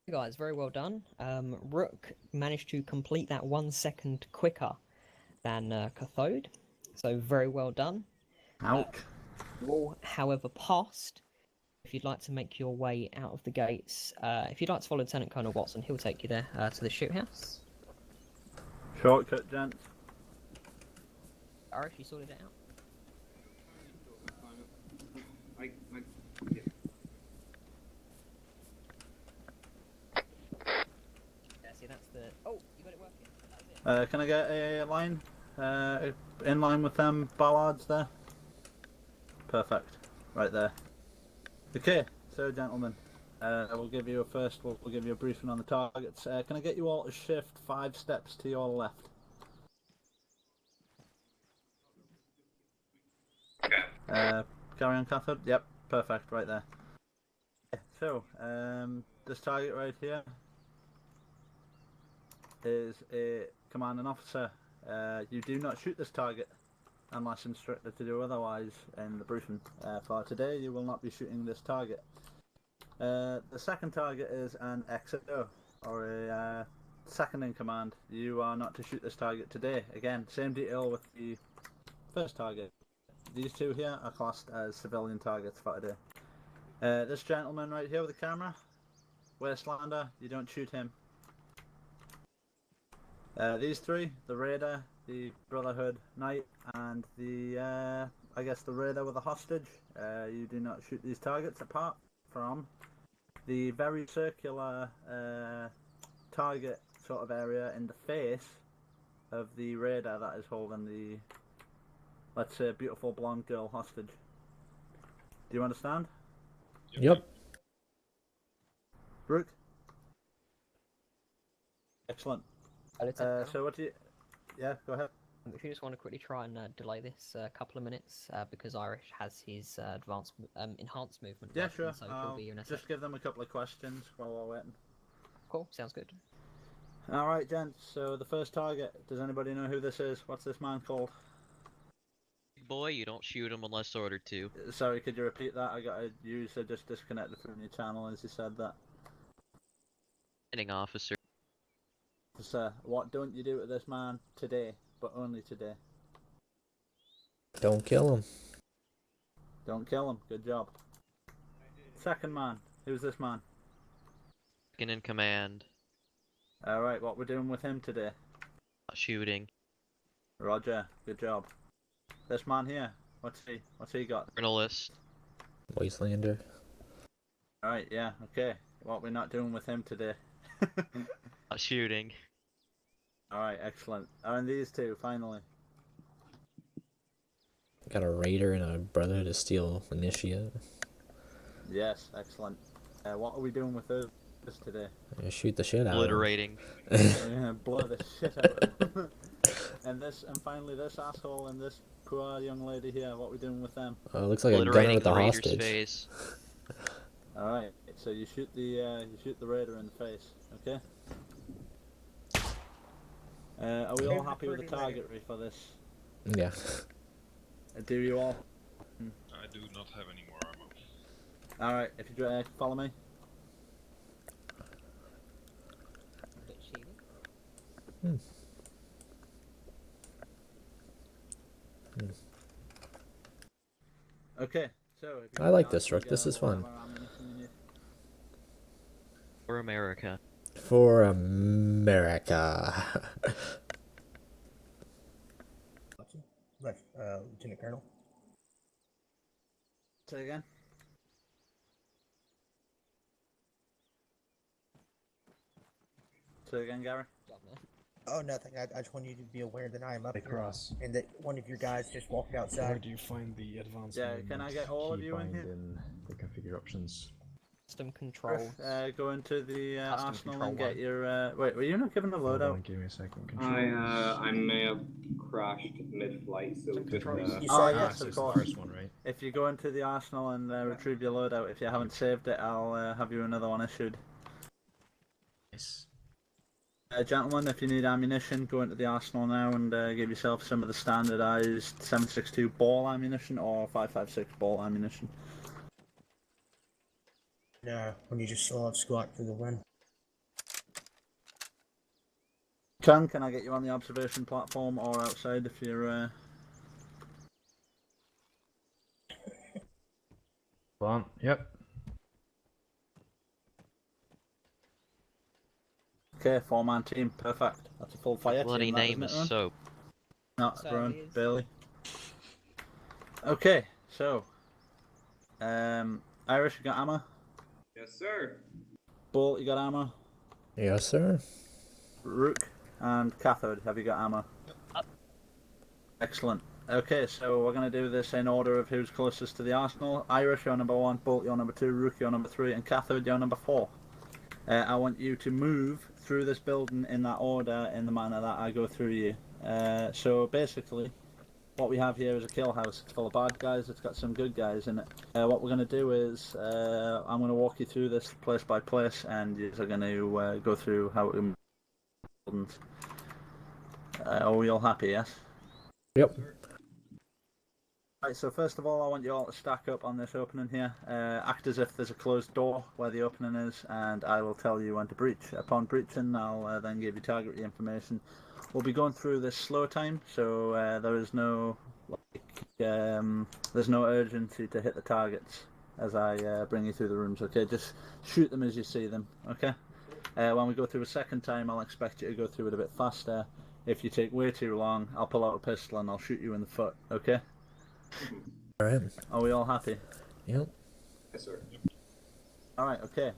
Speaker 1: Hey guys, very well done. Rook managed to complete that 1 second quicker than Cathode, so very well done.
Speaker 4: Ouch.
Speaker 1: All, however, passed. If you'd like to make your way out of the gates, if you'd like to follow Lieutenant Colonel Watson, he'll take you there to the shoot house.
Speaker 4: Shortcut, gents.
Speaker 1: Irish, you sorted it out?
Speaker 8: Yeah.
Speaker 1: Yeah, see, that's the... Oh, you got it working. That was it.
Speaker 4: Can I get a line? In line with them ballards there? Perfect. Right there. Okay, so gentlemen, we'll give you we'll give you a briefing on the targets. Can I get you all to shift 5 steps to your left?
Speaker 8: Okay.
Speaker 4: Carry on, Cathode. Yep, perfect, right there. So, this target right here is a commanding officer. You do not shoot this target unless instructed to do otherwise in the briefing. For today, you will not be shooting this target. The second target is an XO, or a second in command. You are not to shoot this target today. Again, same detail with the first target. These two here are classed as civilian targets for today. This gentleman right here with the camera, Wastelander, you don't shoot him. These three, the Raider, the Brotherhood Knight, and the, I guess the Raider with the hostage, you do not shoot these targets apart from the very circular target sort of area in the face of the Raider that is holding the, let's say, beautiful blonde girl hostage. Do you understand?
Speaker 2: Yep.
Speaker 4: Brooke? Excellent. So what do you... Yeah, go ahead.
Speaker 1: If you just want to quickly try and delay this a couple of minutes, because Irish has his enhanced movement.
Speaker 4: Yeah,
Speaker 1: weapon,
Speaker 4: sure.
Speaker 1: So he'll be in a
Speaker 4: Just
Speaker 1: sec.
Speaker 4: give them a couple of questions while we're waiting.
Speaker 1: Cool, sounds good.
Speaker 4: Alright, gents, so the first target, does anybody know who this is? What's this man called?
Speaker 5: Boy, you don't shoot him unless ordered to.
Speaker 4: Sorry, could you repeat that? I got a user just disconnected from your channel as you said that.
Speaker 5: Commanding officer.
Speaker 4: Sir, what don't you do to this man today, but only today?
Speaker 2: Don't kill him.
Speaker 4: Don't kill him, good job. Second man, who's this man?
Speaker 5: Second in command.
Speaker 4: Alright, what we're doing with him today?
Speaker 5: Not shooting.
Speaker 4: Roger, good job. This man here, what's he got?
Speaker 5: Journalist.
Speaker 2: Wastelander.
Speaker 4: Alright, yeah, okay. What we're not doing with him today?
Speaker 5: Not shooting.
Speaker 4: Alright, excellent. And these two, finally.
Speaker 2: Got a Raider and a Brotherhood of Steel Initiate.
Speaker 4: Yes, excellent. What are we doing with those today?
Speaker 2: Shoot the shit out of
Speaker 5: Obliterating.
Speaker 4: Blow the shit out of them. And finally this asshole and this poor young lady here, what are we doing with them?
Speaker 2: Looks like a gunner with the
Speaker 5: Raider's
Speaker 2: hostage.
Speaker 5: face.
Speaker 4: Alright, so you shoot the Raider in the face, okay? Are we all happy with the targetry for this?
Speaker 2: Yeah.
Speaker 4: Do you all?
Speaker 6: I do not have any more ammo.
Speaker 4: Alright, if you follow me. Okay, so...
Speaker 2: I like this, Rook. This is fun.
Speaker 5: For America.
Speaker 2: For America.
Speaker 3: Lieutenant Colonel.
Speaker 4: Say again? Say again, Gary?
Speaker 3: Oh, nothing. I just want you to be aware that I am up here,
Speaker 10: Cross.
Speaker 3: and that one of your guys just walked outside.
Speaker 10: Where do you find the advanced
Speaker 4: Yeah, can I get all of you in here?
Speaker 7: in the configure options.
Speaker 1: Custom control.
Speaker 4: Go into the
Speaker 1: Custom
Speaker 4: arsenal
Speaker 1: control
Speaker 4: and get
Speaker 1: one.
Speaker 4: your... Wait, were you not given a
Speaker 7: Hold on,
Speaker 4: loadout?
Speaker 7: give me a second.
Speaker 8: I may have crashed mid-flight, so just
Speaker 3: controls. You
Speaker 4: Oh,
Speaker 3: say
Speaker 4: yes,
Speaker 7: so
Speaker 4: of
Speaker 7: it's the
Speaker 4: course.
Speaker 7: first one, right?
Speaker 4: If you go into the arsenal and retrieve your loadout, if you haven't saved it, I'll have you another one issued.
Speaker 7: Nice.
Speaker 4: Gentlemen, if you need ammunition, go into the arsenal now and give yourself some of the standardised 7.62 ball ammunition or 5.56 ball ammunition.
Speaker 3: No, when you just still have squat for the win.
Speaker 4: Can I get you on the observation platform or outside if you're...
Speaker 7: Hold on, yep.
Speaker 4: Okay, 4-man team, perfect. That's a full fire
Speaker 5: Bloody
Speaker 4: team, that,
Speaker 5: name
Speaker 4: isn't
Speaker 5: is
Speaker 4: it,
Speaker 5: Soap.
Speaker 4: No,
Speaker 1: So
Speaker 4: Ron,
Speaker 1: it is.
Speaker 4: Bailey. Okay, so... Irish, you got ammo?
Speaker 8: Yes, sir.
Speaker 4: Bolt, you got ammo?
Speaker 2: Yes, sir.
Speaker 4: Rook and Cathode, have you got ammo?
Speaker 1: Up.
Speaker 4: Excellent. Okay, so we're going to do this in order of who's closest to the arsenal. Irish, you're number 1, Bolt, you're number 2, Rook, you're number 3, and Cathode, you're number 4. I want you to move through this building in that order, in the manner that I go through you. So basically, what we have here is a kill house. It's full of bad guys, it's got some good guys in it. What we're going to do is, I'm going to walk you through this place by place, and you're going to go through how it buildings. Are we all happy, yes?
Speaker 2: Yep.
Speaker 4: Right, so first of all, I want you all to stack up on this opening here. Act as if there's a closed door where the opening is, and I will tell you when to breach. Upon breaching, I'll then give you target information. We'll be going through this slow time, so there is no there's no urgency to hit the targets as I bring you through the rooms. Okay, just shoot them as you see them. Okay. When we go through a second time, I'll expect you to go through it a bit faster. If you take way too long, I'll pull out a pistol and I'll shoot you in the foot. Okay.
Speaker 2: Alright.
Speaker 4: Are we all happy?
Speaker 2: Yep.
Speaker 8: Yes, sir.
Speaker 4: Alright, okay.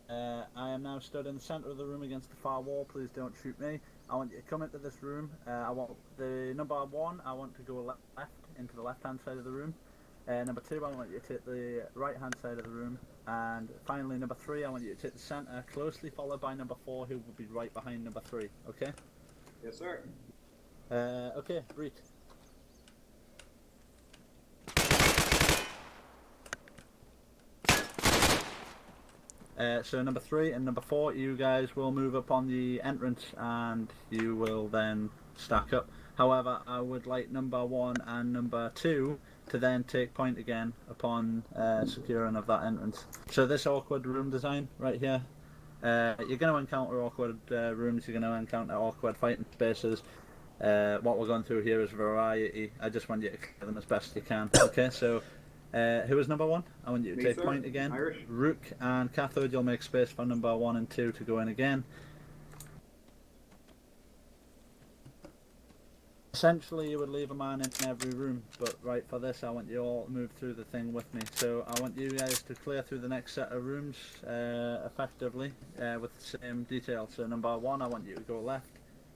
Speaker 4: I am now stood in the centre of the room against the far wall. Please don't shoot me. I want you to come into this room. I want the number 1, I want to go left into the left-hand side of the room. Number 2, I want you to take the right-hand side of the room. And finally, number 3, I want you to take the centre, closely followed by number 4, who will be right behind number 3. Okay?
Speaker 8: Yes, sir.
Speaker 4: Okay, breach. So number 3 and number 4, you guys will move up on the entrance and you will then stack up. However, I would like number 1 and number 2 to then take point again upon securing of that entrance. So this awkward room design right here, you're going to encounter awkward rooms, you're going to encounter awkward fighting spaces. What we're going through here is variety. I just want you to clear them as best you can. Okay, so who is number 1? I want you to take point again.
Speaker 8: Irish.
Speaker 4: Rook and Cathode, you'll make space for number 1 and 2 to go in again. Essentially, you would leave a man in every room, but right for this, I want you all to move through the thing with me. So I want you guys to clear through the next set of rooms effectively with the same detail. So number 1, I want you to go left.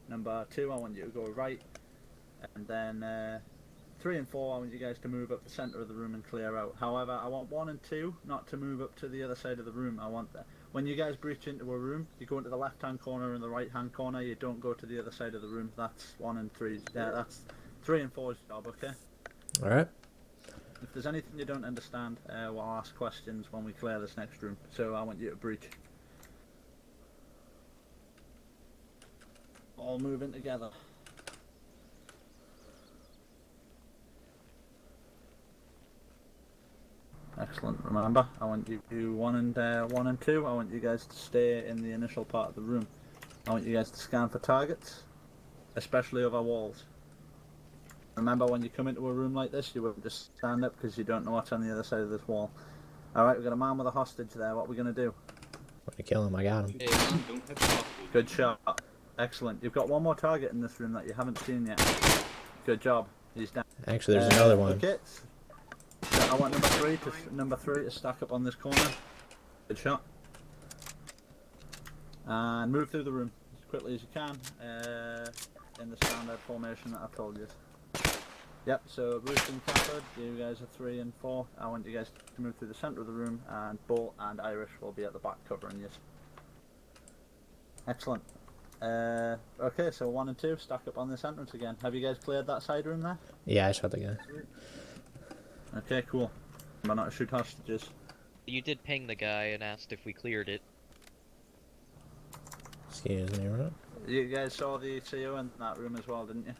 Speaker 4: Number 2, I want you to go right. And then 3 and 4, I want you guys to move up the centre of the room and clear out. However, I want 1 and 2 not to move up to the other side of the room. I want that. When you guys breach into a room, you go into the left-hand corner and the right-hand corner. You don't go to the other side of the room. That's 1 and 3. That's 3 and 4's job. Okay.
Speaker 2: All right.
Speaker 4: If there's anything you don't understand, we'll ask questions when we clear this next room. So I want you to breach. All moving together. Excellent. Remember, I want you to do 1 and 2. I want you guys to stay in the initial part of the room. I want you guys to scan for targets, especially over walls. Remember, when you come into a room like this, you won't just stand up because you don't know what's on the other side of this wall. Alright, we've got a man with a hostage there. What are we going to do?
Speaker 2: When I kill him, I got him.
Speaker 8: Hey, man, don't hit the hostage.
Speaker 4: Good shot. Excellent. You've got one more target in this room that you haven't seen yet. Good job. He's down.
Speaker 2: Actually, there's another one.
Speaker 4: Okay. So I want number 3 to stack up on this corner. Good shot. And move through the room as quickly as you can in the standard formation that I've told you. Yep, so Rook and Cathode, you guys are 3 and 4. I want you guys to move through the centre of the room, and Bolt and Irish will be at the back covering you. Excellent. Okay, so 1 and 2, stack up on this entrance again. Have you guys cleared that side room there?
Speaker 2: Yeah, I shot the guy.
Speaker 4: Okay, cool. Remember not to shoot hostages.
Speaker 5: You did ping the guy and asked if we cleared it.
Speaker 2: Excuse me, right?
Speaker 4: You guys saw the CO in that room as well, didn't you?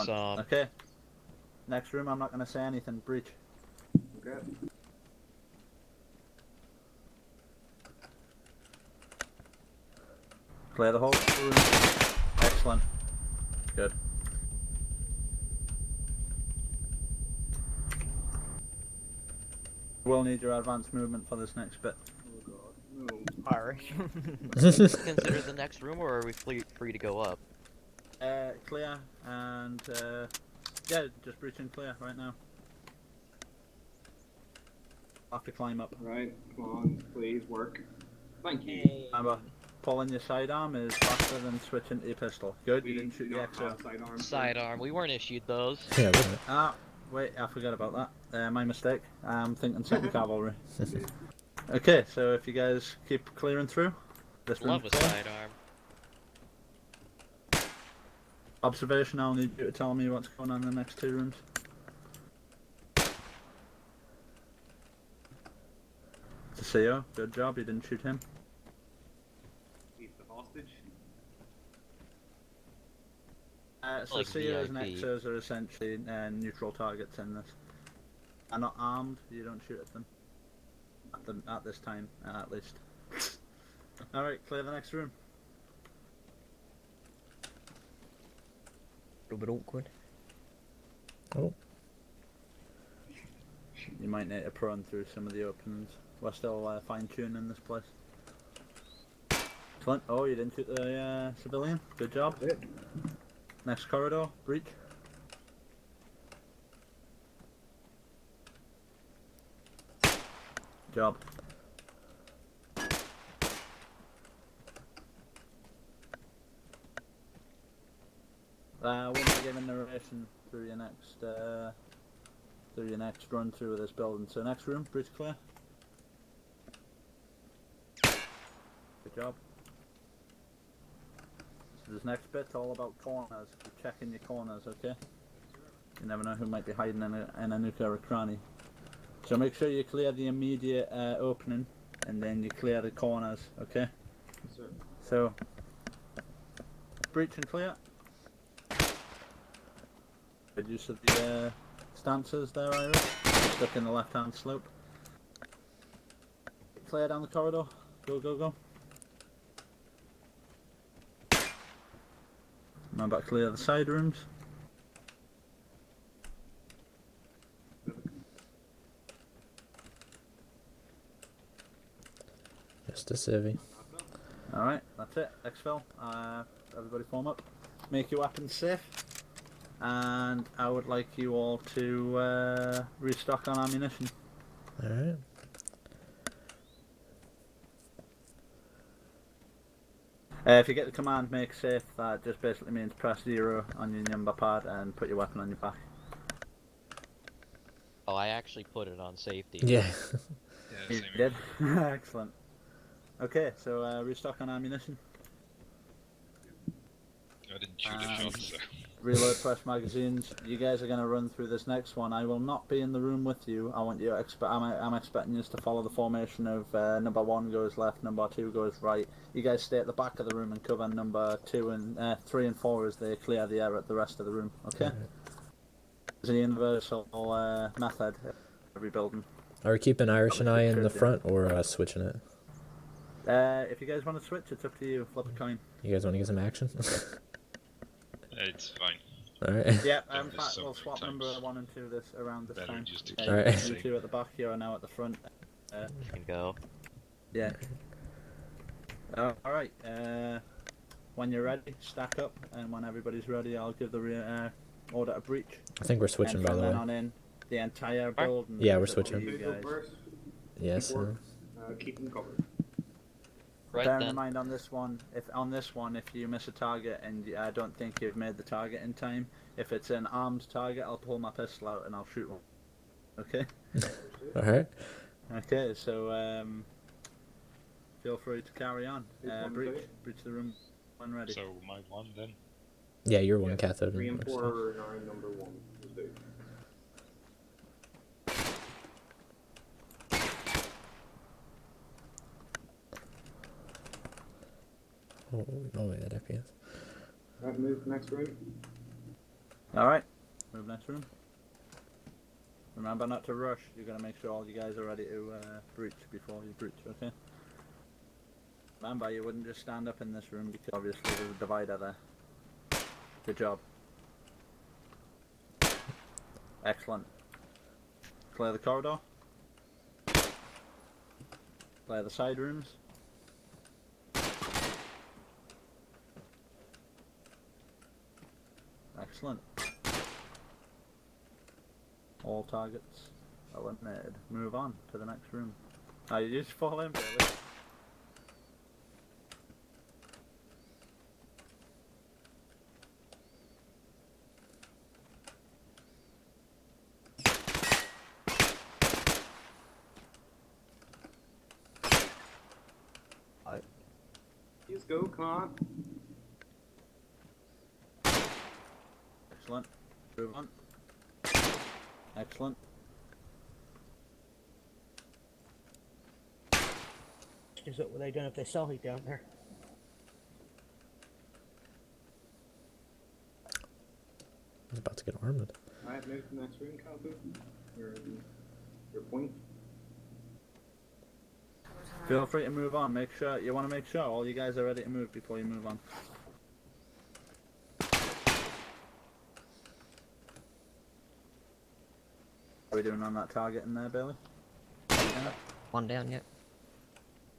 Speaker 5: Saw.
Speaker 4: Okay. Next room, I'm not going to say anything. Breach.
Speaker 8: Okay.
Speaker 4: Clear the whole room. Excellent. Good. We'll need your advanced movement for this next bit.
Speaker 8: Oh god. No.
Speaker 3: Irish.
Speaker 5: Consider the next room, or are we free to go up?
Speaker 4: Clear and yeah, just breach and clear right now. I'll have to climb up.
Speaker 8: Right, come on, please work. Thank you.
Speaker 4: Remember, pulling your sidearm is faster than switching to your pistol. Good, you didn't shoot the XO.
Speaker 5: Sidearm. We weren't issued those.
Speaker 2: Yeah, we
Speaker 4: Ah, wait, I forgot about that. My mistake. I'm thinking second cavalry. Okay, so if you guys keep clearing through, this room's
Speaker 5: Love a
Speaker 4: clear.
Speaker 5: sidearm.
Speaker 4: Observation, I'll need you to tell me what's going on in the next 2 rooms. The CO, good job, you didn't shoot him.
Speaker 8: He's the hostage.
Speaker 4: So
Speaker 5: Like
Speaker 4: COs and
Speaker 5: VIP.
Speaker 4: XOs are essentially neutral targets in this. They're not armed, you don't shoot at them. At this time, at least. Alright, clear the next room.
Speaker 1: A little bit awkward.
Speaker 2: Oh,
Speaker 4: You might need to prone through some of the openings. We're still fine-tuning this place. Excellent. Oh, you didn't shoot the civilian. Good job. Next corridor, breach. Job. We'll be giving narration through your next run through of this building. So next room, breach clear. Good job. So this next bit's all about corners. You're checking your corners, okay? You never know who might be hiding in a nuclear or cranny. So make sure you clear the immediate opening, and then you clear the corners, okay?
Speaker 8: Yes, sir.
Speaker 4: So, breach and clear. Good use of the stances there, Iris. Stuck in the left-hand slope. Clear down the corridor. Go, go, go. Remember to clear the side rooms.
Speaker 2: just a civvy.
Speaker 4: Alright, that's it. Exfil. Everybody form up. Make your weapons safe. And I would like you all to restock on ammunition.
Speaker 2: Alright.
Speaker 4: If you get the command make safe, that just basically means press 0 on your number pad and put your weapon on your back.
Speaker 5: Oh, I actually put it on safety.
Speaker 2: Yeah.
Speaker 6: Yeah,
Speaker 4: You
Speaker 6: same here.
Speaker 4: did? Excellent. Okay, so restock on ammunition.
Speaker 6: I didn't shoot a shot, so.
Speaker 4: Reload fresh magazines. You guys are going to run through this next one. I will not be in the room with you. I want you to I'm expecting you to follow the formation of number 1 goes left, number 2 goes right. You guys stay at the back of the room and cover number 2 and 3 and 4 as they clear the air at the rest of the room. Okay? It's a universal method of rebuilding.
Speaker 2: Are we keeping Irish and I in the front or switching it?
Speaker 4: If you guys want to switch, it's up to you. Flip a coin.
Speaker 2: You guys want to get some action?
Speaker 6: It's fine.
Speaker 2: Alright.
Speaker 4: Yeah,
Speaker 6: Done
Speaker 4: in
Speaker 6: this
Speaker 4: fact,
Speaker 6: so
Speaker 4: we'll
Speaker 6: many
Speaker 4: swap number
Speaker 6: times.
Speaker 4: 1 and 2 around this
Speaker 6: Better
Speaker 4: time.
Speaker 6: just to
Speaker 2: keep Alright. it
Speaker 4: You
Speaker 6: safe.
Speaker 4: 2 at the back, you are now at the front.
Speaker 5: You can go.
Speaker 4: Yeah. Alright, when you're ready, stack up, and when everybody's ready, I'll give the order to breach.
Speaker 2: I think we're switching,
Speaker 4: and
Speaker 2: by
Speaker 4: from
Speaker 2: the
Speaker 4: then
Speaker 2: way.
Speaker 4: on in, the entire building.
Speaker 2: Yeah, we're
Speaker 4: is up to
Speaker 2: switching.
Speaker 4: you
Speaker 8: Go
Speaker 4: guys.
Speaker 8: first.
Speaker 2: Yes.
Speaker 8: Keep them covered.
Speaker 5: Right
Speaker 4: Bear
Speaker 5: then.
Speaker 4: in mind on this one, if you miss a target and I don't think you've made the target in time, if it's an armed target, I'll pull my pistol out and I'll shoot one. Okay?
Speaker 2: Alright.
Speaker 4: Okay, so feel free to carry on. Breach the room when ready.
Speaker 6: So my 1 then?
Speaker 2: Yeah, you're one cathode.
Speaker 8: 3 and
Speaker 2: and
Speaker 8: 4
Speaker 2: stuff.
Speaker 8: are in number 1. Just do.
Speaker 2: Oh wait, that FPS.
Speaker 8: Right, move to next room.
Speaker 4: Alright, move next room. Remember not to rush, you're going to make sure all you guys are ready to breach before you breach, okay? Remember, you wouldn't just stand up in this room because obviously there's a divider there. Good job. Excellent. Clear the corridor. Clear the side rooms. Excellent. All targets eliminated. Move on to the next room. Oh, you just fall in, really?
Speaker 8: Let's go, come on.
Speaker 4: Excellent. Move on. Excellent.
Speaker 3: Is what would they done if they saw you down there?
Speaker 2: I was about to get armored.
Speaker 8: Alright, move to the next room, Calvin. Your point.
Speaker 4: Feel free to move on. Make sure you want to make sure all you guys are ready to move before you move on. How are we doing on that target in there, Bailey? Yeah.
Speaker 1: One down, yep.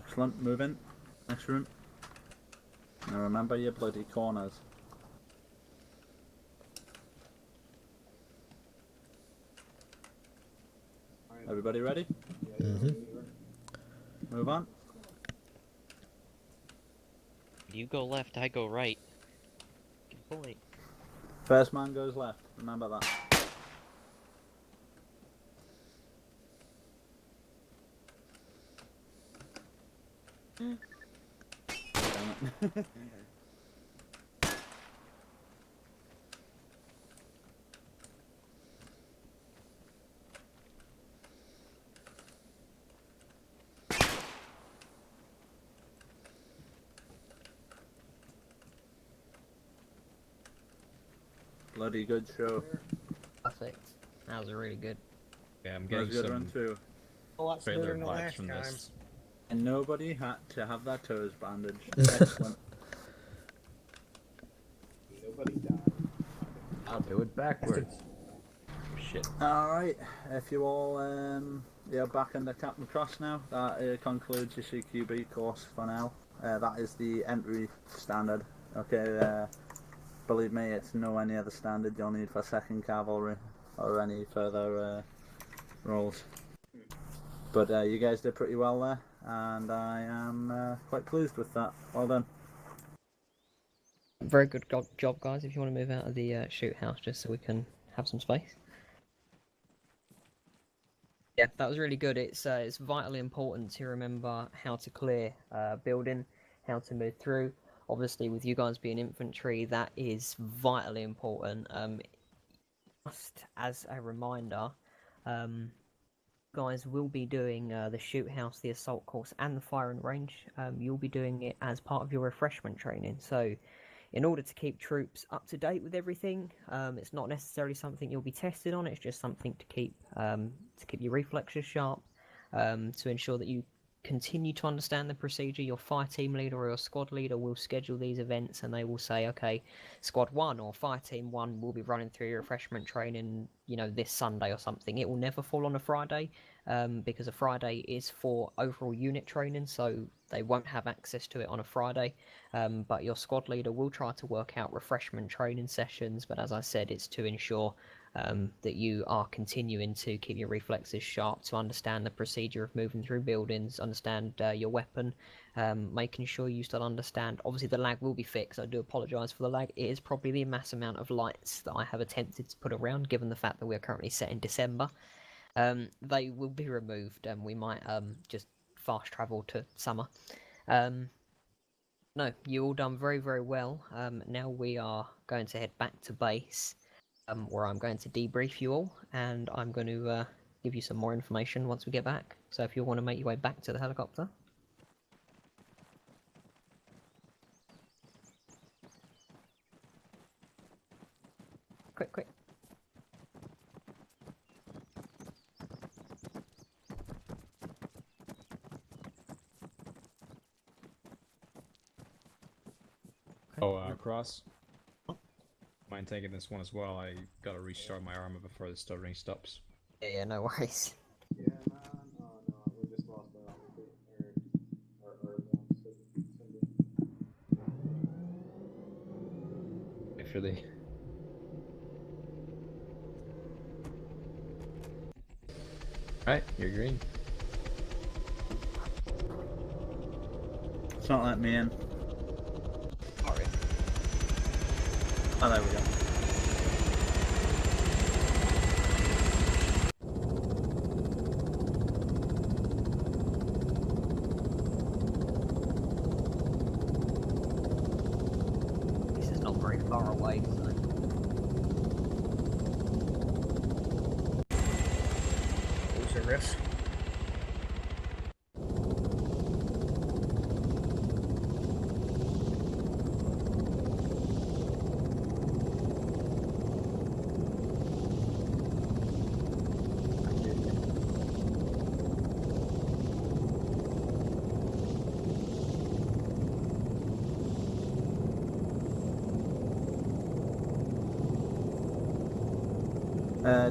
Speaker 4: Excellent. Move in. Next room. Now remember your bloody corners. Everybody ready? Move on.
Speaker 5: You go left, I go right. Good point.
Speaker 4: First man goes left. Remember that. Damn it. Bloody good show.
Speaker 1: Perfect. That was really good.
Speaker 7: Yeah, I'm
Speaker 4: That was
Speaker 7: getting
Speaker 4: a good run
Speaker 7: some
Speaker 4: too.
Speaker 3: A lot smoother
Speaker 7: trailer
Speaker 3: than the
Speaker 7: vibes
Speaker 3: last
Speaker 7: from
Speaker 3: time.
Speaker 7: this.
Speaker 4: And nobody had to have their toes bandaged. Excellent.
Speaker 8: Nobody died.
Speaker 7: I'll do it backwards. Shit.
Speaker 4: Alright, if you all you're back under Captain Cross now, that concludes your CQB course for now. That is the entry standard. Okay, believe me, it's no any other standard you'll need for 2nd Cavalry or any further roles. But you guys did pretty well there, and I am quite pleased with that. Well done.
Speaker 1: Very good job, guys. If you want to move out of the shoot house just so we can have some space. Yeah, that was really good. It's vitally important to remember how to clear building, how to move through. Obviously, with you guys being infantry, that is vitally important. Just as a reminder, guys will be doing the shoot house, the assault course, and the firing range. You'll be doing it as part of your refreshment training. So, in order to keep troops up to date with everything, it's not necessarily something you'll be tested on. It's just something to keep your reflexes sharp, to ensure that you continue to understand the procedure. Your fire team leader or your squad leader will schedule these events, and they will say, okay, squad 1 or fire team 1 will be running through your refreshment training, this Sunday or something. It will never fall on a Friday, because a Friday is for overall unit training, so they won't have access to it on a Friday. But your squad leader will try to work out refreshment training sessions, but as I said, it's to ensure that you are continuing to keep your reflexes sharp, to understand the procedure of moving through buildings, understand your weapon, making sure you still understand. Obviously, the lag will be fixed. I do apologise for the lag. It is probably the mass amount of lights that I have attempted to put around, given the fact that we are currently set in December. They will be removed, and we might just fast travel to summer. No, you all done very, very well. Now we are going to head back to base, where I'm going to debrief you all, and I'm going to give you some more information once we get back. So if you want to make your way back to the helicopter. Quick.
Speaker 10: Cross. Mind taking this one as well? I gotta restart my armor before the stuttering stops.
Speaker 1: Yeah, no worries.
Speaker 8: Yeah, man. Oh no, we just lost our
Speaker 10: Actually. Alright, you're green.
Speaker 4: It's not letting me in.
Speaker 1: Sorry.
Speaker 4: Oh, there we go.
Speaker 1: not very far away, so...
Speaker 3: Those are risks.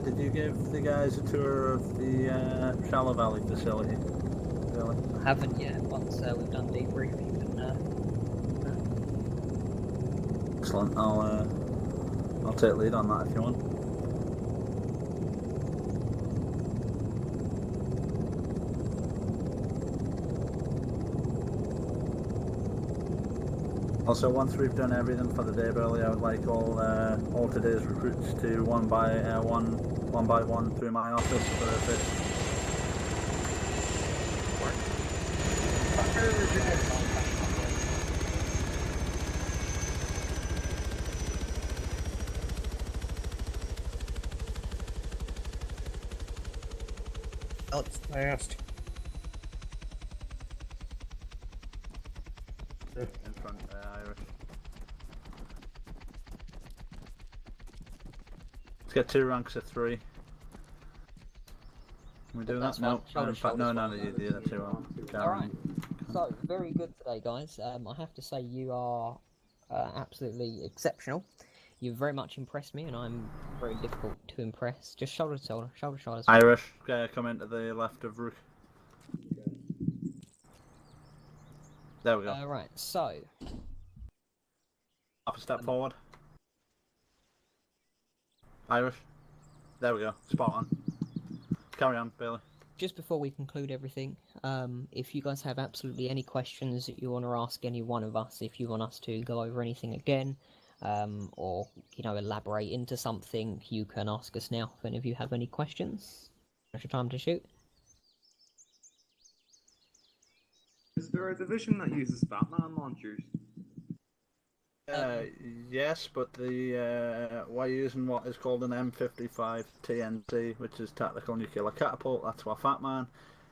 Speaker 4: Did you give the guys a tour of the Shallow Valley facility? Really?
Speaker 1: I haven't yet. Once we've done debrief, you can...
Speaker 4: Excellent. I'll take lead on that if you want. Also, once we've done everything for the day, Burley, I would like all today's recruits to one by one through my office for a bit.
Speaker 3: That's fast.
Speaker 4: In front, Irish. Let's get 2 ranks of 3. Can we do that? No, in fact, no, the other 2 are.
Speaker 1: Alright, so very good today, guys. I have to say you are absolutely exceptional. You've very much impressed me, and I'm very difficult to impress. Just shoulder to shoulder, shoulder to shoulder.
Speaker 4: Irish, come into the left of Rook. There we go.
Speaker 1: Right, so...
Speaker 4: Half a step forward. Irish. There we go. Spot on. Carry on, Bailey.
Speaker 1: Just before we conclude everything, if you guys have absolutely any questions that you want to ask any one of us, if you want us to go over anything again, or, you know, elaborate into something, you can ask us now if any of you have any questions. Now's your time to shoot.
Speaker 8: Is there a division that uses Batman launchers?
Speaker 4: Yes, but we're using what is called an M55 TNT, which is Tactical Nuclear Catapult. That's our Fat Man.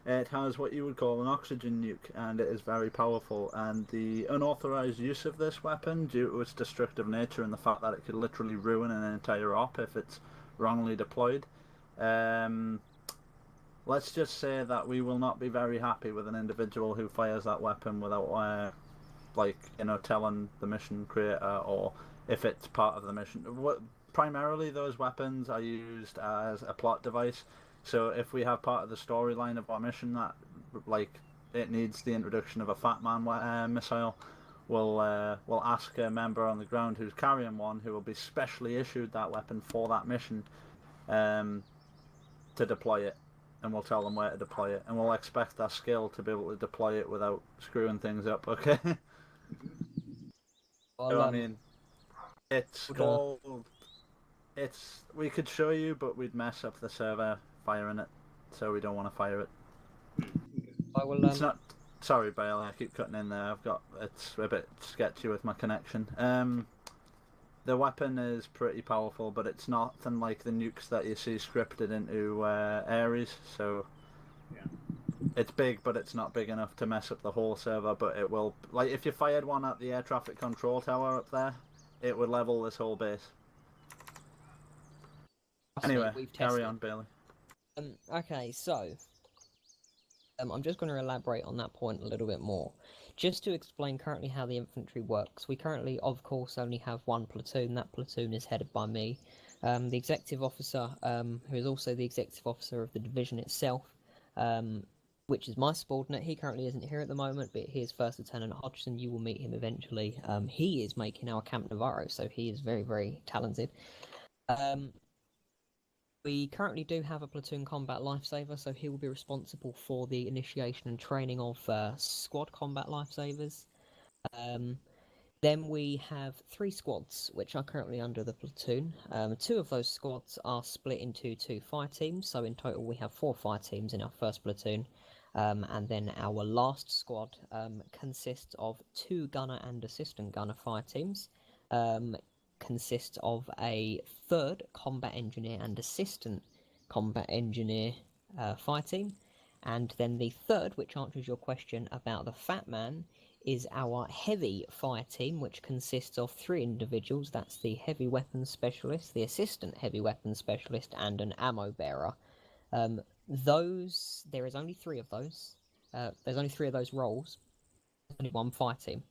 Speaker 4: It has what you would call an oxygen nuke, and it is very powerful. And the unauthorized use of this weapon, due to its destructive nature and the fact that it could literally ruin an entire op if it's wrongly deployed, let's just say that we will not be very happy with an individual who fires that weapon without, like, you know, telling the mission creator, or if it's part of the mission. Primarily, those weapons are used as a plot device. So if we have part of the storyline of our mission that, like, it needs the introduction of a Fat Man missile, we'll ask a member on the ground who's carrying one, who will be specially issued that weapon for that mission, to deploy it. And we'll tell them where to deploy it, and we'll expect our skill to be able to deploy it without screwing things up, okay?
Speaker 1: Well,
Speaker 4: so, I mean, it's called... we could show you, but we'd mess up the server firing it, so we don't want to fire it.
Speaker 1: I will,
Speaker 4: It's not... Sorry, Bailey, I keep cutting in there. It's a bit sketchy with my connection. The weapon is pretty powerful, but it's nothing like the nukes that you see scripted into Ares, so it's big, but it's not big enough to mess up the whole server, but it will... Like, if you fired one at the air traffic control tower up there, it would level this whole base. Anyway, carry on, Bailey.
Speaker 1: Okay, so... I'm just going to elaborate on that point a little bit more. Just to explain currently how the infantry works, we currently, of course, only have one platoon. That platoon is headed by me. The executive officer, who is also the executive officer of the division itself, which is my subordinate. He currently isn't here at the moment, but he is First Lieutenant Hodgson. You will meet him eventually. He is making our Camp Navarro, so he is very, very talented. We currently do have a platoon combat lifesaver, so he will be responsible for the initiation and training of squad combat lifesavers. Then we have 3 squads, which are currently under the platoon. 2 of those squads are split into 2 fire teams, so in total we have 4 fire teams in our first platoon. And then our last squad consists of 2 gunner and assistant gunner fire teams. consists of a third combat engineer and assistant combat engineer fire team. And then the third, which answers your question about the Fat Man, is our heavy fire team, which consists of 3 individuals. That's the heavy weapons specialist, the assistant heavy weapons specialist, and an ammo bearer. There is only 3 of those. There's only 3 of those roles. There's only 1 fire team.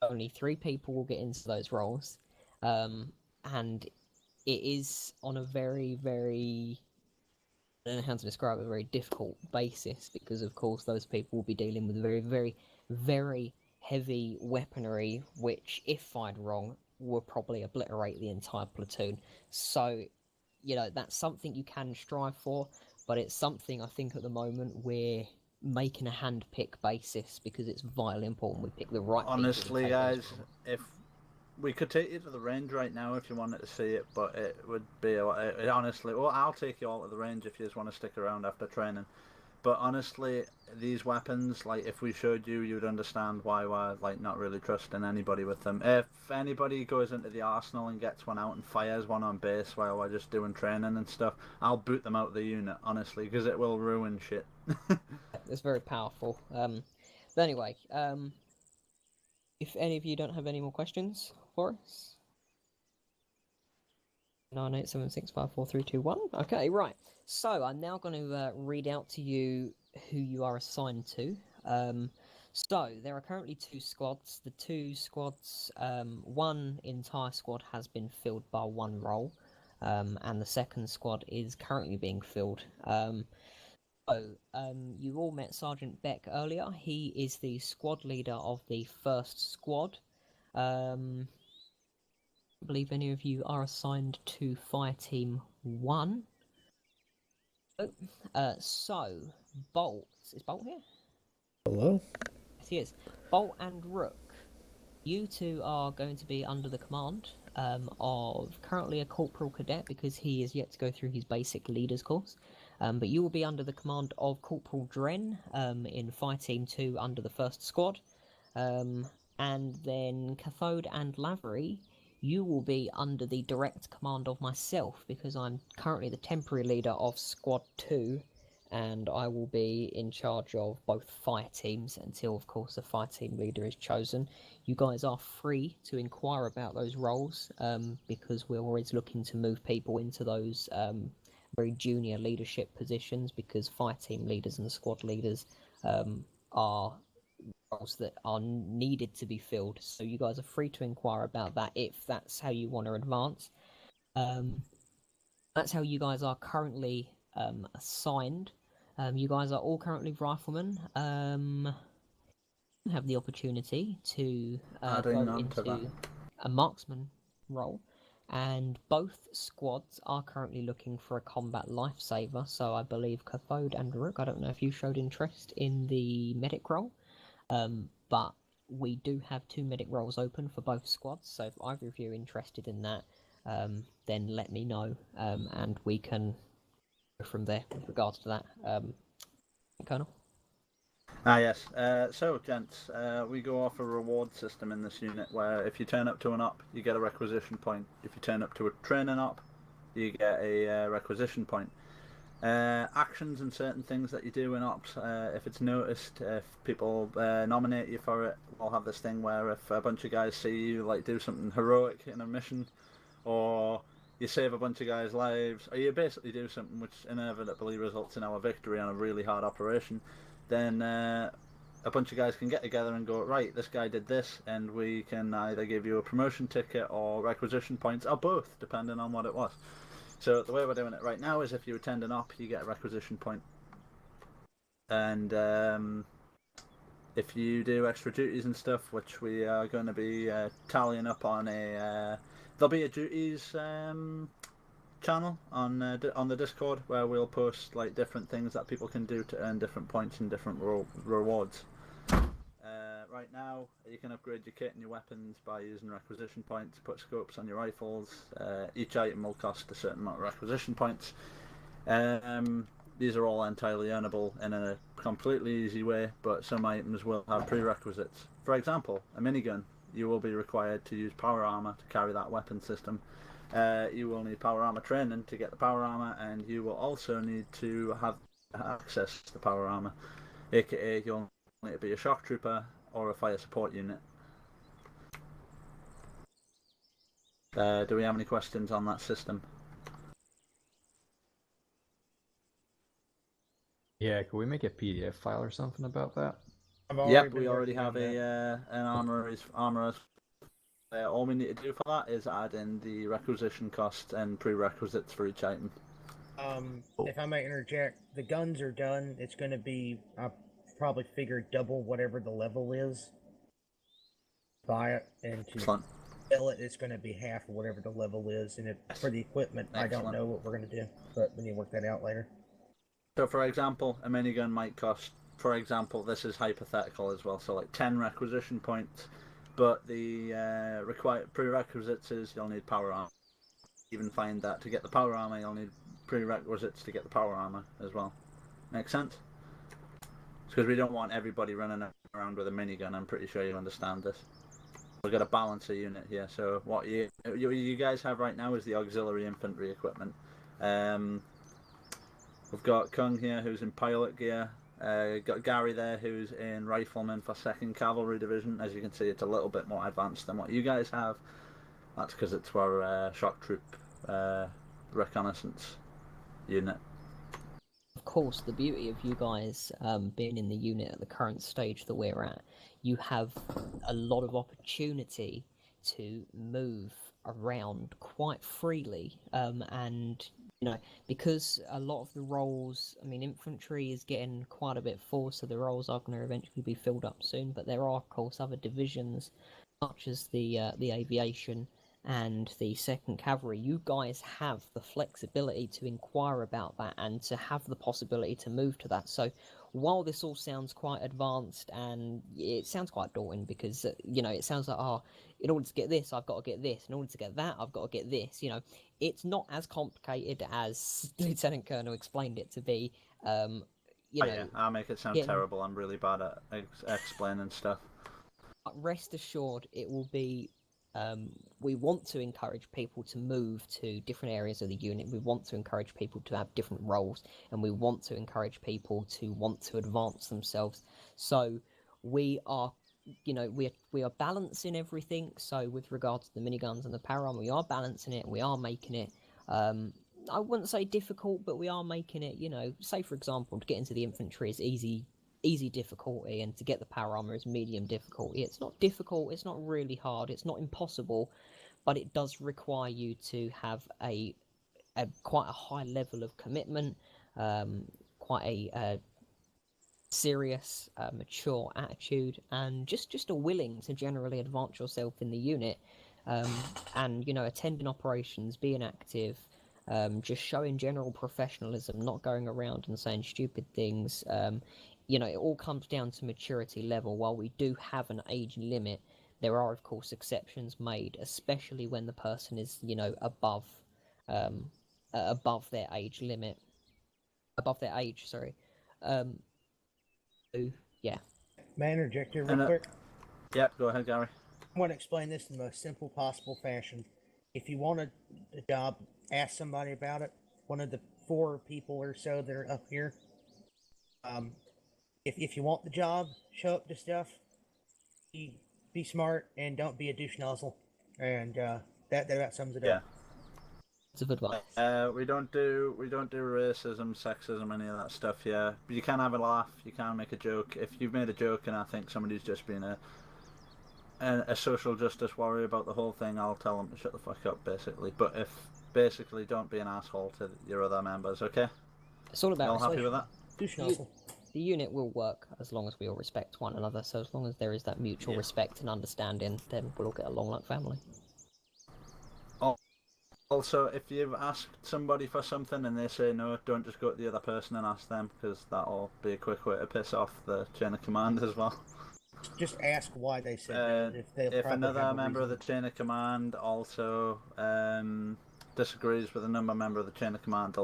Speaker 1: Only 3 people will get into those roles. And it is on a very, very... I don't know how to describe it, a very difficult basis, because of course those people will be dealing with very, very, very heavy weaponry, which, if fired wrong, will probably obliterate the entire platoon. So, you know, that's something you can strive for, but it's something I think at the moment we're making a hand-pick basis, because it's vitally important we pick the right people.
Speaker 4: Honestly, guys, if we could take you to the range right now if you wanted to see it, but it would be honestly. Well, I'll take you all to the range if you just want to stick around after training. But honestly, these weapons, like, if we showed you, you'd understand why we're like not really trusting anybody with them. If anybody goes into the arsenal and gets one out and fires one on base while we're just doing training and stuff, I'll boot them out of the unit, honestly, because it will ruin shit.
Speaker 1: It's very powerful. But anyway, if any of you don't have any more questions for us, 987654321. Okay, right. So I'm now going to read out to you who you are assigned to. So there are currently 2 squads. The 2 squads, one entire squad has been filled by 1 role, and the second squad is currently being filled. You all met Sergeant Beck earlier. He is the squad leader of the first squad. I believe any of you are assigned to Fire Team 1. So, Bolt. Is Bolt here?
Speaker 2: Hello?
Speaker 1: Yes, he is. Bolt and Rook. You 2 are going to be under the command of currently a Corporal Cadet, because he is yet to go through his basic leaders course. But you will be under the command of Corporal Dren in Fire Team 2 under the first squad. And then Cathode and Lavery, you will be under the direct command of myself, because I'm currently the temporary leader of Squad 2, and I will be in charge of both fire teams until, of course, the fire team leader is chosen. You guys are free to inquire about those roles, because we're always looking to move people into those very junior leadership positions, because fire team leaders and squad leaders are roles that are needed to be filled. So you guys are free to inquire about that if that's how you want to advance. That's how you guys are currently assigned. You guys are all currently riflemen. Have the opportunity to go into a marksman role. And both squads are currently looking for a combat lifesaver, so I believe Cathode and Rook, I don't know if you showed interest in the medic role, but we do have 2 medic roles open for both squads, so if either of you are interested in that, then let me know, and we can go from there with regards to that. Colonel?
Speaker 4: Yes. So, gents, we go off a reward system in this unit where if you turn up to an op, you get a requisition point. If you turn up to a training op, you get a requisition point. Actions and certain things that you do in ops, if it's noticed, if people nominate you for it, we'll have this thing where if a bunch of guys see you like do something heroic in a mission, or you save a bunch of guys' lives, or you basically do something which inevitably results in our victory on a really hard operation, then a bunch of guys can get together and go, right, this guy did this, and we can either give you a promotion ticket or requisition points, or both, depending on what it was. So the way we're doing it right now is if you attend an op, you get a requisition point. And if you do extra duties and stuff, which we are going to be tallying up on there'll be a duties channel on the Discord where we'll post like different things that people can do to earn different points and different rewards. Right now, you can upgrade your kit and your weapons by using requisition points, put scopes on your rifles. Each item will cost a certain amount of requisition points. These are all entirely earnable in a completely easy way, but some items will have prerequisites. For example, a minigun. you will be required to use power armor to carry that weapon system. You will need power armor training to get the power armor, and you will also need to have access to the power armor, aka you'll need to be a shock trooper or a fire support unit. Do we have any questions on that system?
Speaker 7: Yeah, could we make a PDF file or something about that?
Speaker 4: Yep, we already have an armorer's. All we need to do for that is add in the requisition cost and prerequisites for each item.
Speaker 3: If I may interject, the guns are done. It's going to be, I probably figure, double whatever the level is. Buy it, and to sell it, it's going to be half of whatever the level is. And for the equipment, I don't know what we're going to do, but we need to work that out later.
Speaker 4: So, for example, a minigun might cost, for example, this is hypothetical as well, so like 10 requisition points, but the required prerequisites is you'll need power armor. Even find that to get the power armor, you'll need prerequisites to get the power armor as well. Make sense? Because we don't want everybody running around with a minigun. I'm pretty sure you understand this. We've got to balance a unit here. So what you guys have right now is the auxiliary infantry equipment. We've got Kung here, who's in pilot gear. Got Gary there, who's in rifleman for 2nd Cavalry Division. As you can see, it's a little bit more advanced than what you guys have. That's because it's for shock troop reconnaissance unit.
Speaker 1: Of course, the beauty of you guys being in the unit at the current stage that we're at, you have a lot of opportunity to move around quite freely, and you know, because a lot of the roles, I mean, infantry is getting quite a bit full, so the roles are going to eventually be filled up soon, but there are, of course, other divisions, such as the aviation and the 2nd Cavalry. You guys have the flexibility to inquire about that and to have the possibility to move to that. So while this all sounds quite advanced and it sounds quite daunting, because you know, it sounds like, oh, in order to get this I've got to get this, in order to get that I've got to get this, you know, it's not as complicated as Lieutenant Colonel explained it to be. You know,
Speaker 4: yeah, I'll make it sound terrible. I'm really bad at explaining stuff.
Speaker 1: Rest assured, it will be. We want to encourage people to move to different areas of the unit. We want to encourage people to have different roles, and we want to encourage people to want to advance themselves. So we are, you know, we are balancing everything. So with regards to the miniguns and the power armor, we are balancing it. We are making it. I wouldn't say difficult, but we are making it. You know, say for example, to get into the infantry is easy difficulty, and to get the power armor is medium difficulty. It's not difficult, it's not really hard, it's not impossible, but it does require you to have a quite a high level of commitment, quite a serious, mature attitude, and just a willing to generally advance yourself in the unit, and you know, attending operations, being active, just showing general professionalism, not going around and saying stupid things. You know, it all comes down to maturity level. While we do have an age limit, there are, of course, exceptions made, especially when the person is, you know, above their age limit. Above their age, sorry. So, yeah.
Speaker 3: May I interject here real quick?
Speaker 4: Yep, go ahead, Gary.
Speaker 3: I want to explain this in the most simple possible fashion. If you want a job, ask somebody about it. One of the 4 people or so that are up here. If you want the job, show up to stuff. Be smart and don't be a douche nozzle. And that sums it up.
Speaker 1: It's a good one.
Speaker 4: We don't do racism, sexism, any of that stuff here. But you can have a laugh. You can make a joke. If you've made a joke and I think somebody's just been a social justice warrior about the whole thing, I'll tell them to shut the fuck up, basically. But basically, don't be an asshole to your other members, okay?
Speaker 1: It's all about.
Speaker 4: All happy with that?
Speaker 3: Douche nozzle.
Speaker 1: The unit will work as long as we all respect one another. So as long as there is that mutual respect and understanding, then we'll all get along like family.
Speaker 4: Also, if you've asked somebody for something and they say no, don't just go to the other person and ask them, because that'll be a quick way to piss off the chain of command as well.
Speaker 3: Just ask why they said that.
Speaker 4: If another member of the chain of command also disagrees with another member of the chain of command,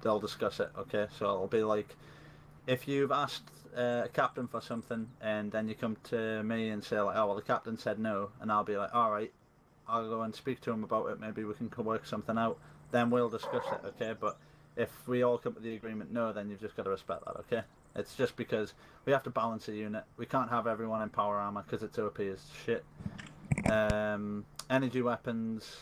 Speaker 4: they'll discuss it. Okay, so it'll be like, if you've asked a captain for something and then you come to me and say like, oh well, the captain said no, and I'll be like, all right, I'll go and speak to him about it. Maybe we can work something out. Then we'll discuss it, okay? But if we all come to the agreement no, then you've just got to respect that, okay? It's just because we have to balance a unit. We can't have everyone in power armor because it's OP as shit. Energy weapons.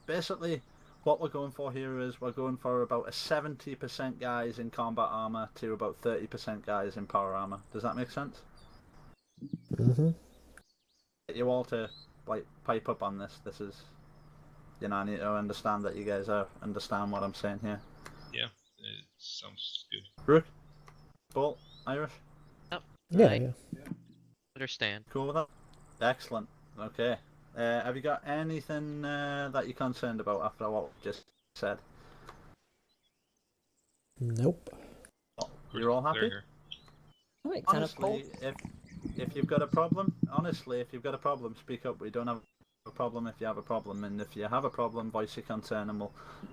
Speaker 4: Basically, what we're going for here is we're going for about a 70% guys in combat armor to about 30% guys in power armor. Does that make sense?
Speaker 2: Mm-hmm.
Speaker 4: Get you all to like pipe up on this. This is, you know, I need to understand that you guys understand what I'm saying here.
Speaker 6: Yeah, it sounds good.
Speaker 4: Rook, Bolt, Irish.
Speaker 5: Yep.
Speaker 2: Yeah,
Speaker 5: Right.
Speaker 2: yeah.
Speaker 5: Understand.
Speaker 4: Cool with that? Excellent. Okay. Have you got anything that you're concerned about after what we just said?
Speaker 2: Nope.
Speaker 4: You're all happy?
Speaker 1: Right,
Speaker 4: Honestly, if you've got a problem, speak up. We don't have a problem if you have a problem, and if you have a problem, voice your concern, and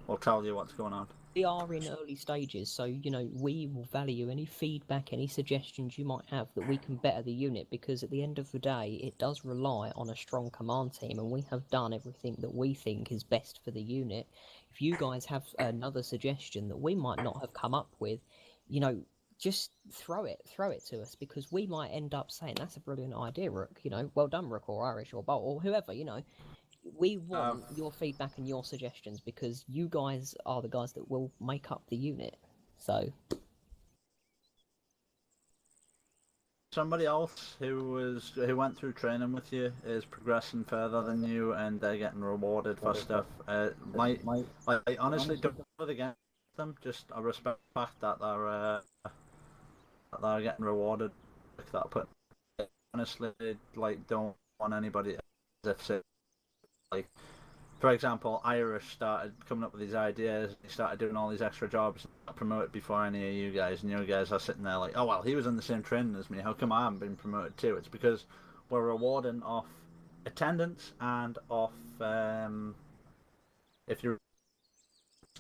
Speaker 4: we'll tell you what's going on.
Speaker 1: We are in early stages, so you know we will value any feedback, any suggestions you might have that we can better the unit. Because at the end of the day, it does rely on a strong command team, and we have done everything that we think is best for the unit. If you guys have another suggestion that we might not have come up with, you know, just throw it to us, because we might end up saying that's a brilliant idea, Rook. You know, well done, Rook, or Irish, or Bolt, or whoever. You know. We want your feedback and your suggestions, because you guys are the guys that will make up the unit. So
Speaker 4: somebody else who went through training with you is progressing further than you, and they're getting rewarded for stuff. I honestly don't hold it against them. Just I respect the fact that they're getting rewarded. But honestly, like, don't want anybody as if say, like, for example, Irish started coming up with these ideas. He started doing all these extra jobs, promoted before any of you guys, and you guys are sitting there like, oh well, he was in the same training as me. How come I haven't been promoted too? It's because we're rewarding off attendance and off if you're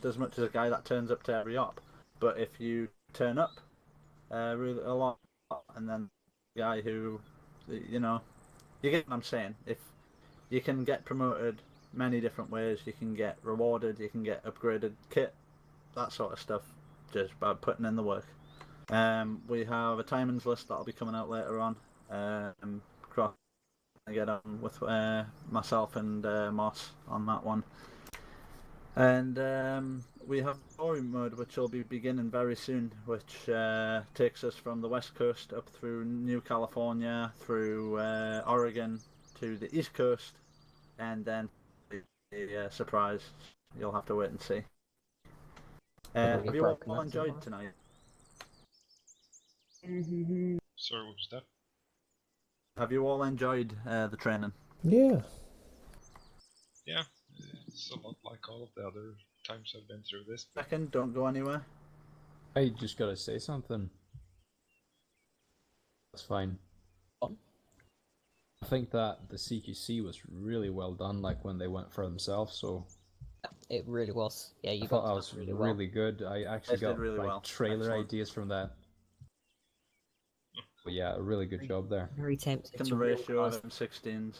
Speaker 4: as much as a guy that turns up to every op. But if you turn up really a lot, and then the guy who, you know, you get what I'm saying. If you can get promoted many different ways, you can get rewarded, you can get upgraded kit, that sort of stuff, just by putting in the work. We have a timings list that'll be coming out later on. Cross to get on with myself and Moss on that one. And we have story mode, which will be beginning very soon, which takes us from the west coast up through New California, through Oregon, to the east coast, and then the surprise. You'll have to wait and see. Have you all enjoyed tonight?
Speaker 6: Sorry, what was that?
Speaker 4: Have you all enjoyed the training?
Speaker 2: Yeah.
Speaker 6: Yeah, it's a lot like all of the other times I've been through this.
Speaker 4: Second, don't go anywhere.
Speaker 7: I just gotta say something. That's fine. I think that the CQC was really well done, like when they went for themselves, so...
Speaker 1: It really was. Yeah, you
Speaker 7: thought that was really good. I actually got
Speaker 4: really
Speaker 7: like
Speaker 4: well.
Speaker 7: trailer ideas from that. But yeah, a really good job there.
Speaker 1: Very tempted
Speaker 4: The
Speaker 1: to
Speaker 4: ratio of M16s.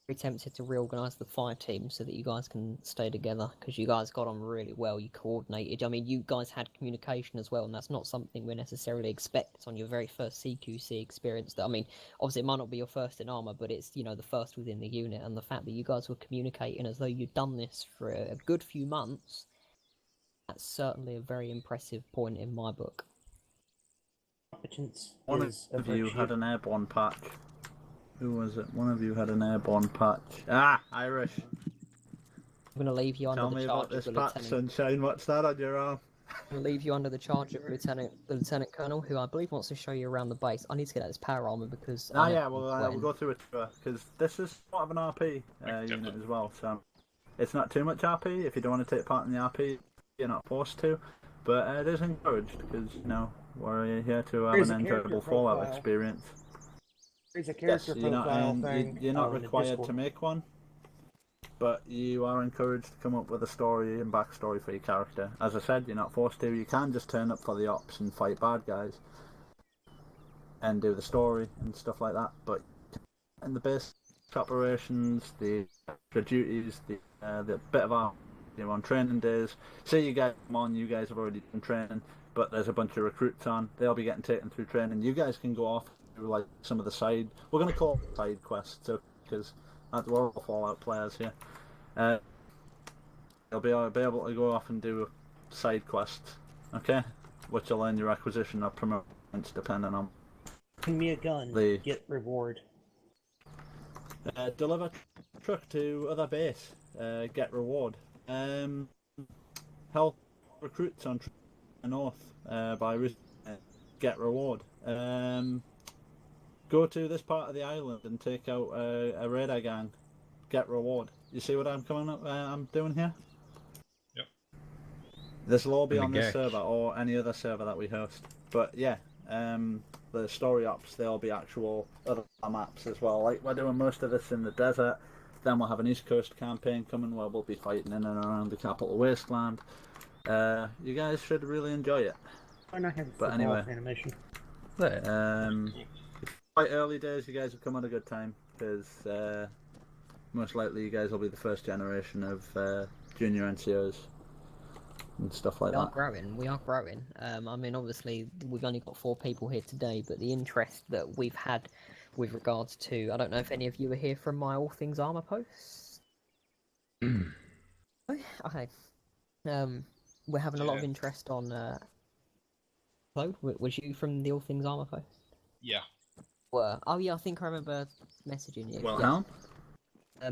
Speaker 1: very tempted to reorganise the 5 teams so that you guys can stay together, because you guys got on really well. You coordinated. I mean, you guys had communication as well, and that's not something we necessarily expect on your very first CQC experience. That, I mean, obviously it might not be your first in Arma, but it's, you know, the first within the unit, and the fact that you guys were communicating as though you'd done this for a good few months, that's certainly a very impressive point in my book.
Speaker 3: Competence
Speaker 4: One
Speaker 3: is a
Speaker 4: of you
Speaker 3: virtue.
Speaker 4: had an airborne patch. Who was it? One of you had an airborne patch. Ah, Irish.
Speaker 1: I'm going to leave you under
Speaker 4: Tell
Speaker 1: the
Speaker 4: me
Speaker 1: charge
Speaker 4: about this
Speaker 1: of the
Speaker 4: patch,
Speaker 1: lieutenant.
Speaker 4: Sunshine. What's that on your arm?
Speaker 1: I'm going to leave you under the charge of the lieutenant colonel, who I believe wants to show you around the base. I need to get out this power armor because.
Speaker 4: Ah, yeah. Well, we'll go through it because this is sort of an RP unit as well. So it's not too much RP. If you don't want to take part in the RP, you're not forced to. But it is encouraged because, you know, we're here to have an enjoyable Fallout experience.
Speaker 3: There's a character profile thing.
Speaker 4: You're not required to make one, but you are encouraged to come up with a story and backstory for your character. As I said, you're not forced to. You can just turn up for the ops and fight bad guys and do the story and stuff like that. But in the basic operations, the extra duties, the bit of our on training days. Say you guys come on, you guys have already done training, but there's a bunch of recruits on. They'll be getting taken through training. You guys can go off and do like some of the side. We're going to call it side quests, because we're all Fallout players here. You'll be able to go off and do side quests, okay? Which will earn your acquisition or promotions depending on.
Speaker 3: Give me a gun. Get reward.
Speaker 4: Deliver truck to other base. Get reward. Help recruits on north by get reward. Go to this part of the island and take out a radar gang. Get reward. You see what I'm doing here?
Speaker 6: Yep.
Speaker 4: This will all be on this server or any other server that we host. But yeah, the story ops, they'll be actual other maps as well. Like we're doing most of this in the desert. Then we'll have an East Coast campaign coming where we'll be fighting in and around the capital wasteland. You guys should really enjoy it.
Speaker 3: Why not have
Speaker 4: but anyway,
Speaker 3: animation?
Speaker 4: Quite early days, you guys have come at a good time because most likely you guys will be the first generation of junior NCOs and stuff like that.
Speaker 1: We are growing. I mean, obviously, we've only got 4 people here today, but the interest that we've had with regards to, I don't know if any of you are here from my All Things Armor post. Okay. We're having a lot of interest on. Hello, was you from the All Things Armor post?
Speaker 6: Yeah.
Speaker 1: Oh yeah, I think I remember messaging you.
Speaker 4: Well,
Speaker 1: yeah.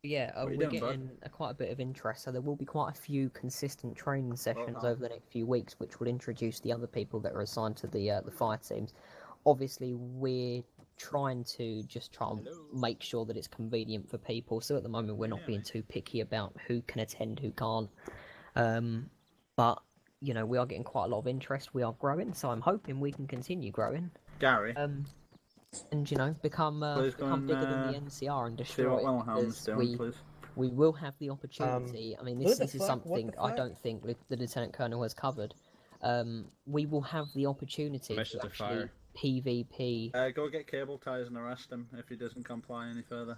Speaker 1: Yeah, we're getting quite a bit of interest, so there will be quite a few consistent training sessions over the next few weeks, which will introduce the other people that are assigned to the fire teams. Obviously, we're trying to make sure that it's convenient for people, so at the moment we're not being too picky about who can attend, who can't. But, you know, we are getting quite a lot of interest, we are growing, so I'm hoping we can continue growing.
Speaker 4: Gary.
Speaker 1: And, you know, become bigger than the NCR and destroy it. We will have the opportunity. I mean, this is something I don't think the Lieutenant Colonel has covered. We will have the opportunity to actually PvP.
Speaker 4: Go get cable ties and arrest him if he doesn't comply any further.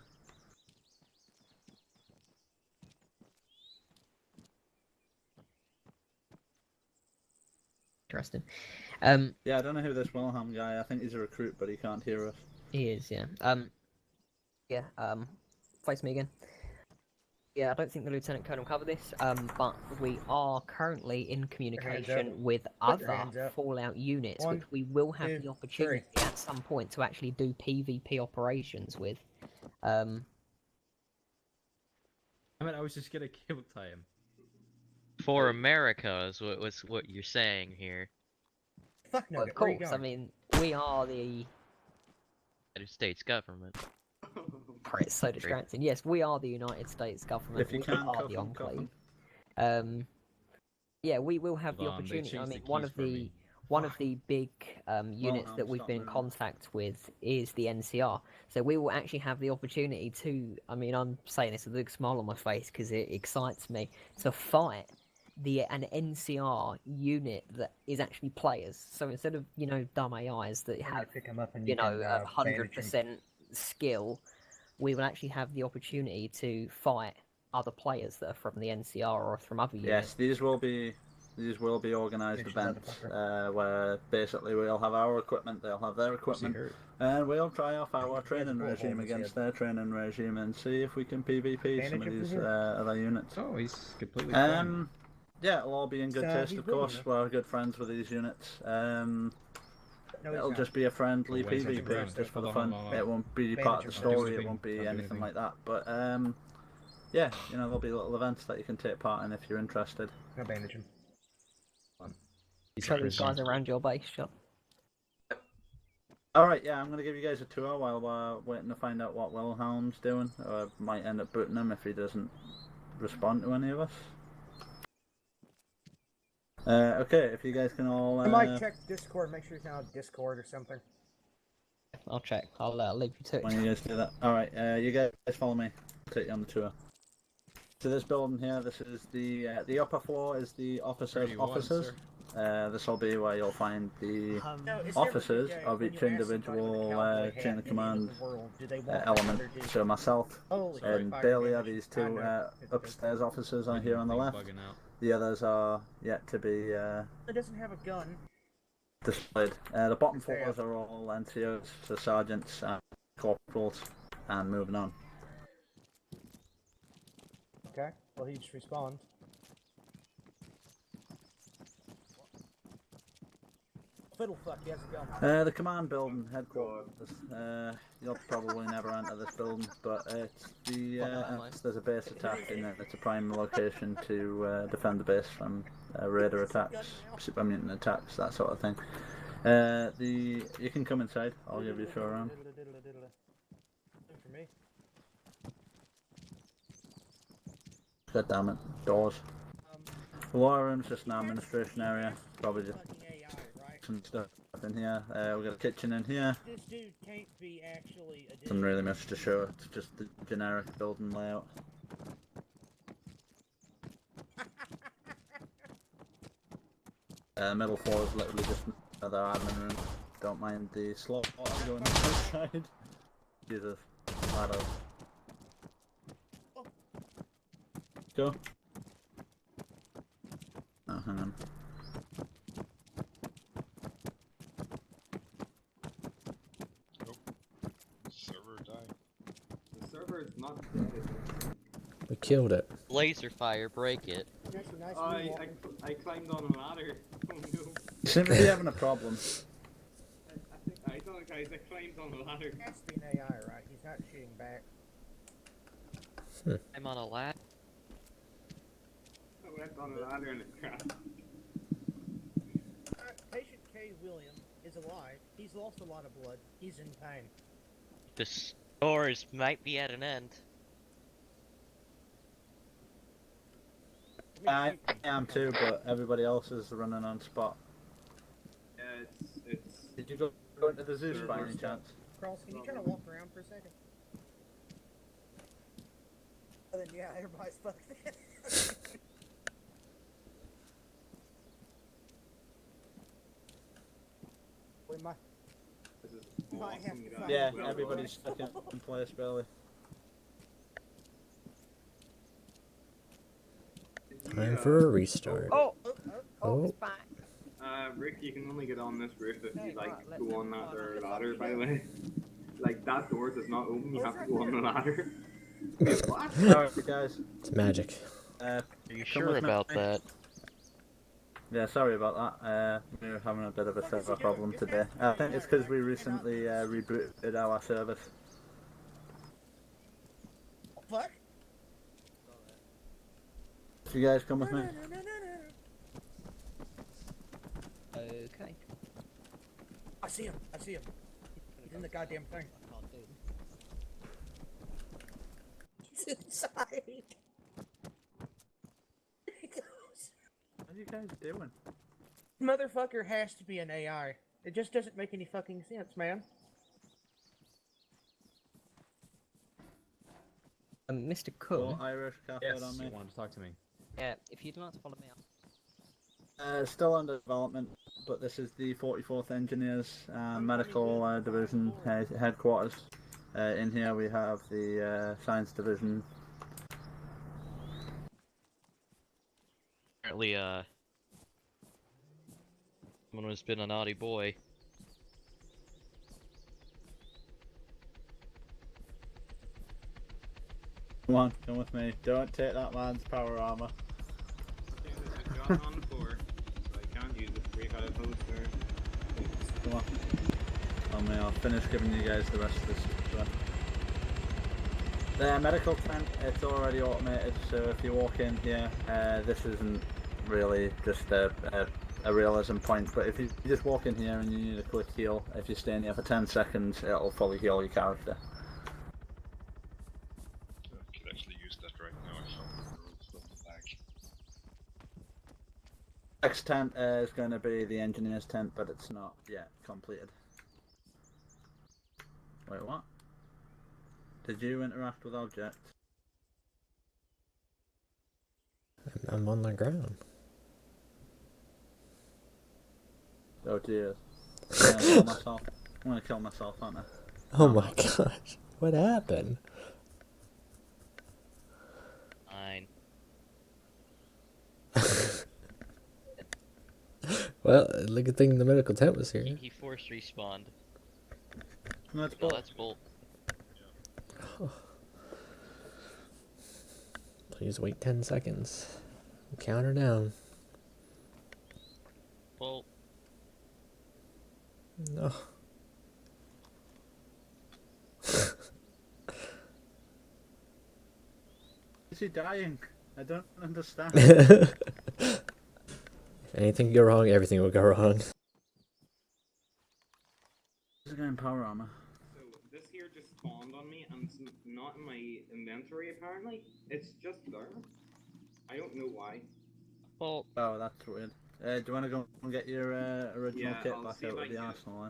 Speaker 1: Interesting.
Speaker 4: Yeah, I don't know who this Wilhelm guy. I think he's a recruit, but he can't hear us.
Speaker 1: He is, yeah. Face me again. Yeah, I don't think the Lieutenant Colonel covered this, but we are currently in communication with other Fallout units, which we will have the opportunity at some point to actually do PvP operations with.
Speaker 7: I mean, I was just gonna cable tie him.
Speaker 5: For America is what you're saying here.
Speaker 3: Fuck no,
Speaker 1: well, of course, I mean, we are the
Speaker 5: United States government.
Speaker 1: It's so distracting. Yes, we are the United States government.
Speaker 4: If you
Speaker 1: we are the Enclave. Yeah, we will have the opportunity. I mean, one of the big units that we've been in contact with is the NCR. So we will actually have the opportunity to, I mean, I'm saying this with a big smile on my face because it excites me, to fight an NCR unit that is actually players. So instead of, you know, dumb AIs that have, you know, 100% skill, we will actually have the opportunity to fight other players that are from the NCR or from other units.
Speaker 4: Yes, these will be organised events where basically we'll have our equipment, they'll have their equipment, and we'll try off our training regime against their training regime and see if we can PvP some of these other units.
Speaker 10: Oh, he's completely fine.
Speaker 4: Yeah, it'll all be in good taste, of course. We're good friends with these units. It'll just be a friendly PvP, just for the fun. It won't be part of the story, it won't be anything like that. But, yeah, you know, there'll be little events that you can take part in if you're interested.
Speaker 3: I'll bandage him.
Speaker 1: Show these guys around your base, shop.
Speaker 4: Alright, yeah, I'm going to give you guys a tour while we're waiting to find out what Wilhelm's doing. Or might end up booting him if he doesn't respond to any of us. Okay, if you guys can all...
Speaker 3: I might check Discord, make sure he's not on Discord or something.
Speaker 1: I'll check. I'll leave you to it.
Speaker 4: When you guys do that. Alright, you guys follow me. take you on the tour. So this building here, this is the upper floor is the officers' offices. This will be where you'll find the officers of each individual chain of command element. So myself and Bailey are these two upstairs officers on here on the left. The others are yet to be
Speaker 3: It doesn't have a gun.
Speaker 4: displayed. The bottom floors are all NCOs, so sergeants and corporals, and moving on.
Speaker 3: Okay, well he just respawned. Fiddlefuck, he has a gun.
Speaker 4: The command building, headquarters. You'll probably never enter this building, but it's there's a base attached in it. It's a prime location to defend the base from raider attacks, super mutant attacks, that sort of thing. You can come inside. I'll give you a show around.
Speaker 3: For me.
Speaker 4: God damn it, doors. The lower room's just an administration area. Probably just some stuff in here. We've got a kitchen in here.
Speaker 3: This dude can't be actually a
Speaker 4: Nothing really much to show. It's just the generic building layout. Middle floor is literally just another admin room. Don't mind the slot going outside. Jesus, ladders. Go. Oh, hang on.
Speaker 6: Server died.
Speaker 8: The server is not.
Speaker 2: We killed it.
Speaker 5: Laser fire, break it.
Speaker 8: I climbed on a ladder. Oh no.
Speaker 4: You seem to be having a problem.
Speaker 8: I don't know, guys. I climbed on a ladder.
Speaker 3: He has to be an AI, right? He's not shooting back.
Speaker 5: I'm on a ladder.
Speaker 8: I went on a ladder and it crashed.
Speaker 3: Patient K. William is alive. He's lost a lot of blood. He's in pain.
Speaker 5: The stores might be at an end.
Speaker 4: I am too, but everybody else is running on spot.
Speaker 8: Yeah, it's.
Speaker 4: Did you go into the zoo by any chance?
Speaker 3: Cross, can you try to walk around for a second? Oh, then yeah, everybody's fucked then. We might have to find
Speaker 4: Yeah, everybody's stuck in place, Billy.
Speaker 2: Time for a restart.
Speaker 3: Oh, it's back.
Speaker 8: Rick, you can only get on this roof if you go on that ladder. By the way, like that door does not open. You have to go on the ladder.
Speaker 4: Alright, guys.
Speaker 2: It's magic.
Speaker 5: Are you sure about that?
Speaker 4: Yeah, sorry about that. We're having a bit of a server problem today. I think it's because we recently rebooted our service.
Speaker 3: What?
Speaker 4: If you guys come with me.
Speaker 1: Okay.
Speaker 3: I see him. He's in the goddamn thing. He's inside. He goes.
Speaker 4: What are you guys doing?
Speaker 3: Motherfucker has to be an AI. It just doesn't make any fucking sense, man.
Speaker 1: Mr. Cool.
Speaker 4: Irish cafe on me.
Speaker 10: You wanted to talk to me.
Speaker 1: Yeah, if you'd like to follow me up.
Speaker 4: Still under development, but this is the 44th Engineers Medical Division headquarters. In here we have the Science Division.
Speaker 5: Apparently, someone has been a naughty boy.
Speaker 4: Come on, come with me. Don't take that man's power armor.
Speaker 8: There's a gun on the floor, so I can't use it. We got a poster.
Speaker 4: Come on. Oh man, I'll finish giving you guys the rest of this stuff. The medical tent, it's already automated, so if you walk in here, this isn't really just a realism point, but if you just walk in here and you need a quick heal, if you stay in here for 10 seconds, it'll fully heal your character.
Speaker 6: I could actually use that right now. I found the rules from the back.
Speaker 4: Next tent is going to be the engineer's tent, but it's not yet completed. Wait, what? Did you interact with objects?
Speaker 2: I'm on the ground.
Speaker 4: Oh dear. I'm gonna kill myself. I'm gonna kill myself, aren't I?
Speaker 2: Oh my gosh. What happened?
Speaker 5: Fine.
Speaker 2: Well, good thing the medical tent was here.
Speaker 5: He force respawned.
Speaker 4: No, it's
Speaker 5: No,
Speaker 4: Bolt.
Speaker 5: that's Bolt.
Speaker 2: Please wait 10 seconds. Count her down.
Speaker 5: Bolt.
Speaker 2: No.
Speaker 4: Is he dying? I don't understand.
Speaker 2: If anything could go wrong, everything would go wrong.
Speaker 4: This is going power armor.
Speaker 8: So this here just spawned on me, and it's not in my inventory apparently. It's just there. I don't know why.
Speaker 5: Bolt.
Speaker 4: Oh, that's weird. Do you want to go and get your original kit
Speaker 8: I'll
Speaker 4: back
Speaker 8: see if
Speaker 4: out
Speaker 8: I
Speaker 4: of the
Speaker 8: can get it.
Speaker 4: arsenal?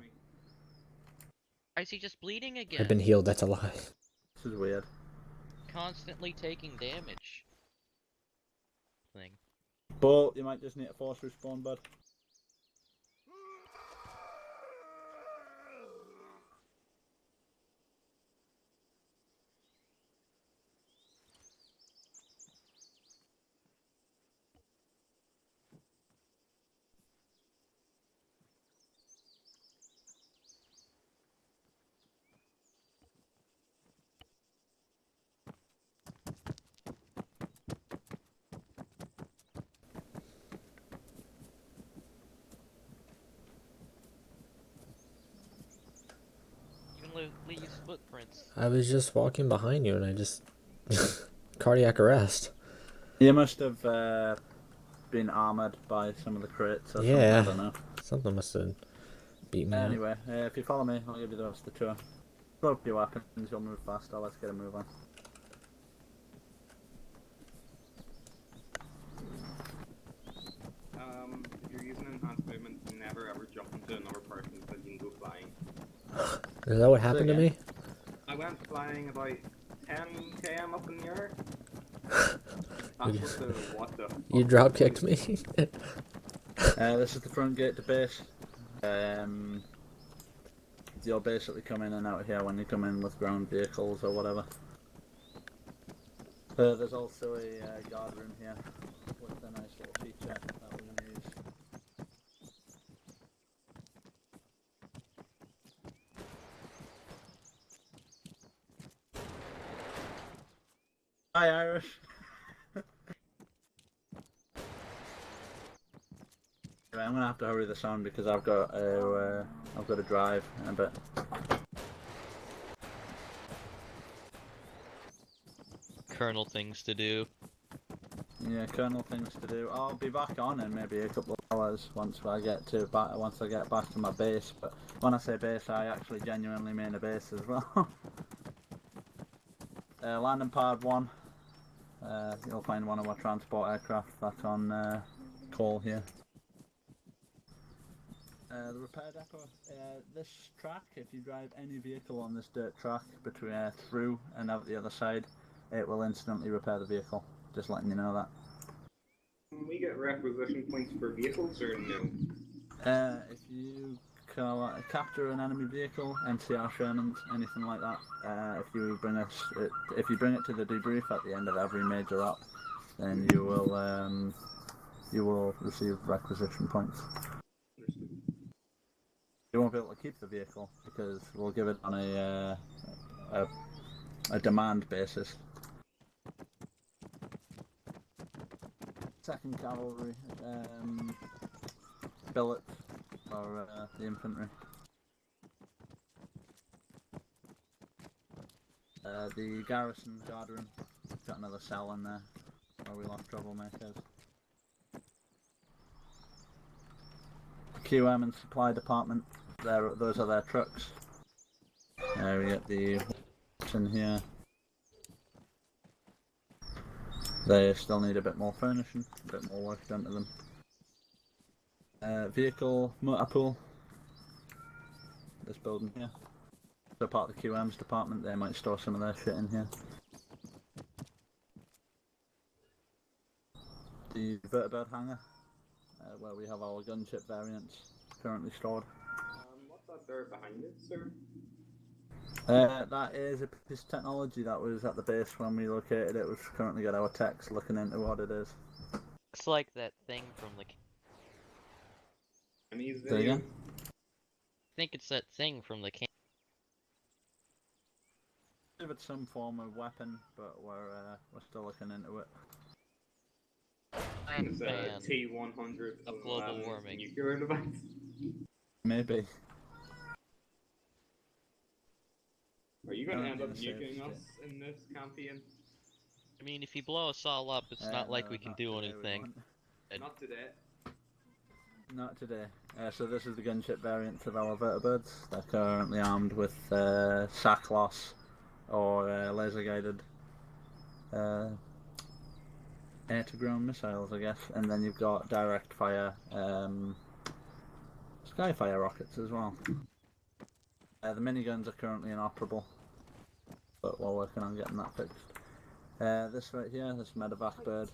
Speaker 5: Why is he just bleeding again?
Speaker 2: I've been healed, that's a lie.
Speaker 4: This is weird.
Speaker 5: Constantly taking damage. Thing.
Speaker 4: Bolt, you might just need a force respawn, bud.
Speaker 5: Leaves footprints.
Speaker 2: I was just walking behind you and I just... cardiac arrest.
Speaker 4: You must have been armored by some of the crates or
Speaker 2: Yeah.
Speaker 4: something, I don't know.
Speaker 2: Something must have beat me out.
Speaker 4: Anyway, if you follow me, I'll give you the rest of the tour. Throw up your weapons, you'll move faster, let's get a move on.
Speaker 8: If you're using enhanced movement, never ever jump into another person so you can go flying.
Speaker 2: Is that what happened to me?
Speaker 8: I went flying about 10 km up in the air. That's what the
Speaker 2: You drop kicked me.
Speaker 4: This is the front gate to base. You'll basically come in and out here when you come in with ground vehicles or whatever. There's also a guard room here with a nice little feature that we're going to use. Hi Irish! Anyway, I'm gonna have to hurry this on because I've got to drive in a bit.
Speaker 5: Colonel things to do.
Speaker 4: Yeah, Colonel things to do. I'll be back on in maybe a couple of hours once I get back to my base. But when I say base, I actually genuinely mean a base as well. Landing pad 1. You'll find one of our transport aircraft that's on call here. The repair depot. This track, if you drive any vehicle on this dirt track between through and out the other side, it will instantly repair the vehicle. Just letting you know that.
Speaker 8: Can we get requisition points for vehicles or no?
Speaker 4: If you capture an enemy vehicle, NCR Shermans, anything like that, if you bring it to the debrief at the end of every major op, then you will receive requisition points. You won't be able to keep the vehicle because we'll give it on a demand basis. Second Cavalry, billet for the infantry. The garrison guard room, got another cell in there where we lost troublemakers. QM and supply department, those are their trucks. We get the in here. They still need a bit more furnishing, a bit more work done to them. Vehicle motor pool. This building here. So part of the QM's department, they might store some of their shit in here. the vertibird hangar, where we have our gunship variants currently stored.
Speaker 8: What's that there behind it, sir?
Speaker 4: That is a piece of technology that was at the base when we located it. We've currently got our techs looking into what it is.
Speaker 5: Looks like that thing from the.
Speaker 8: Chinese
Speaker 4: Say
Speaker 8: video.
Speaker 4: again?
Speaker 5: I think it's that thing from the.
Speaker 4: Give it some form of weapon, but we're still looking into it.
Speaker 8: It's a T-100
Speaker 5: of global warming.
Speaker 8: nuclear device.
Speaker 4: Maybe.
Speaker 8: Are you going to end up nuking us in this campaign?
Speaker 5: I mean, if you blow us all up, it's not like we can do anything.
Speaker 8: Not today.
Speaker 4: Not today. So this is the gunship variant of our vertibirds. They're currently armed with SACLOS or laser-guided air-to-ground missiles, I guess. And then you've got direct-fire Skyfire rockets as well. The miniguns are currently inoperable, but we're working on getting that fixed. This right here, this medevac bird.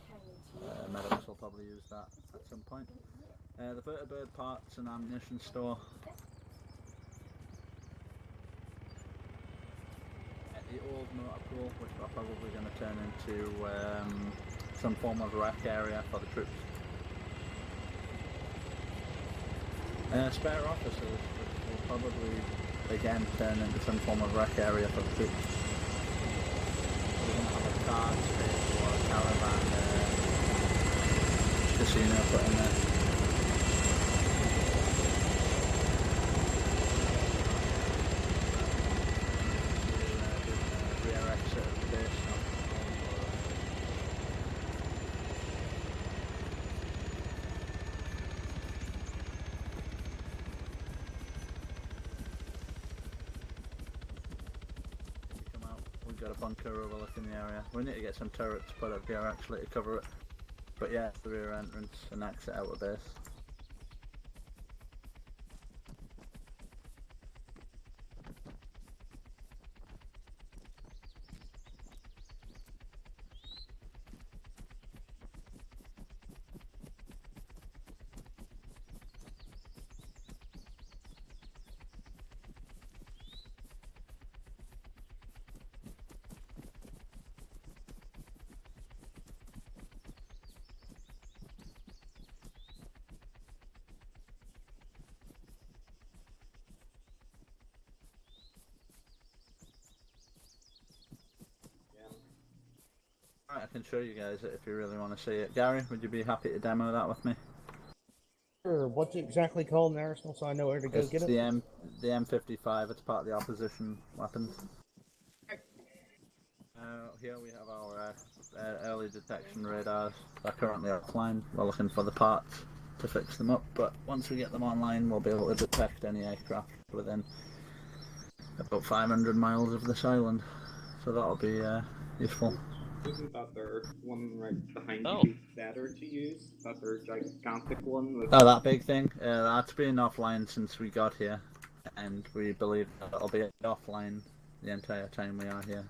Speaker 4: Medics will probably use that at some point. The vertibird parts and ammunition store. The old motor pool, which we're probably going to turn into some form of rec area for the troops. Spare officers, which will probably again turn into some form of rec area for the troops. We're going to have a car space or a caravan casino put in there. Rear exit of the base. We've got a bunker overlooking the area. We need to get some turrets put up here actually to cover it. But yeah, it's the rear entrance and exit out of base. Right, I can show you guys it if you really want to see it. Gary, would you be happy to demo that with me?
Speaker 3: Sure. What's it exactly called in the arsenal so I know where to go get it?
Speaker 4: The M55, it's part of the opposition weapons. Here we have our early detection radars. They're currently offline. We're looking for the parts to fix them up, but once we get them online, we'll be able to detect any aircraft within about 500 miles of this island. So that'll be useful.
Speaker 8: Isn't that their one right behind you better to use? That their gigantic one? With...
Speaker 4: Oh, that big thing? That's been offline since we got here, and we believe that it'll be offline the entire time we are here.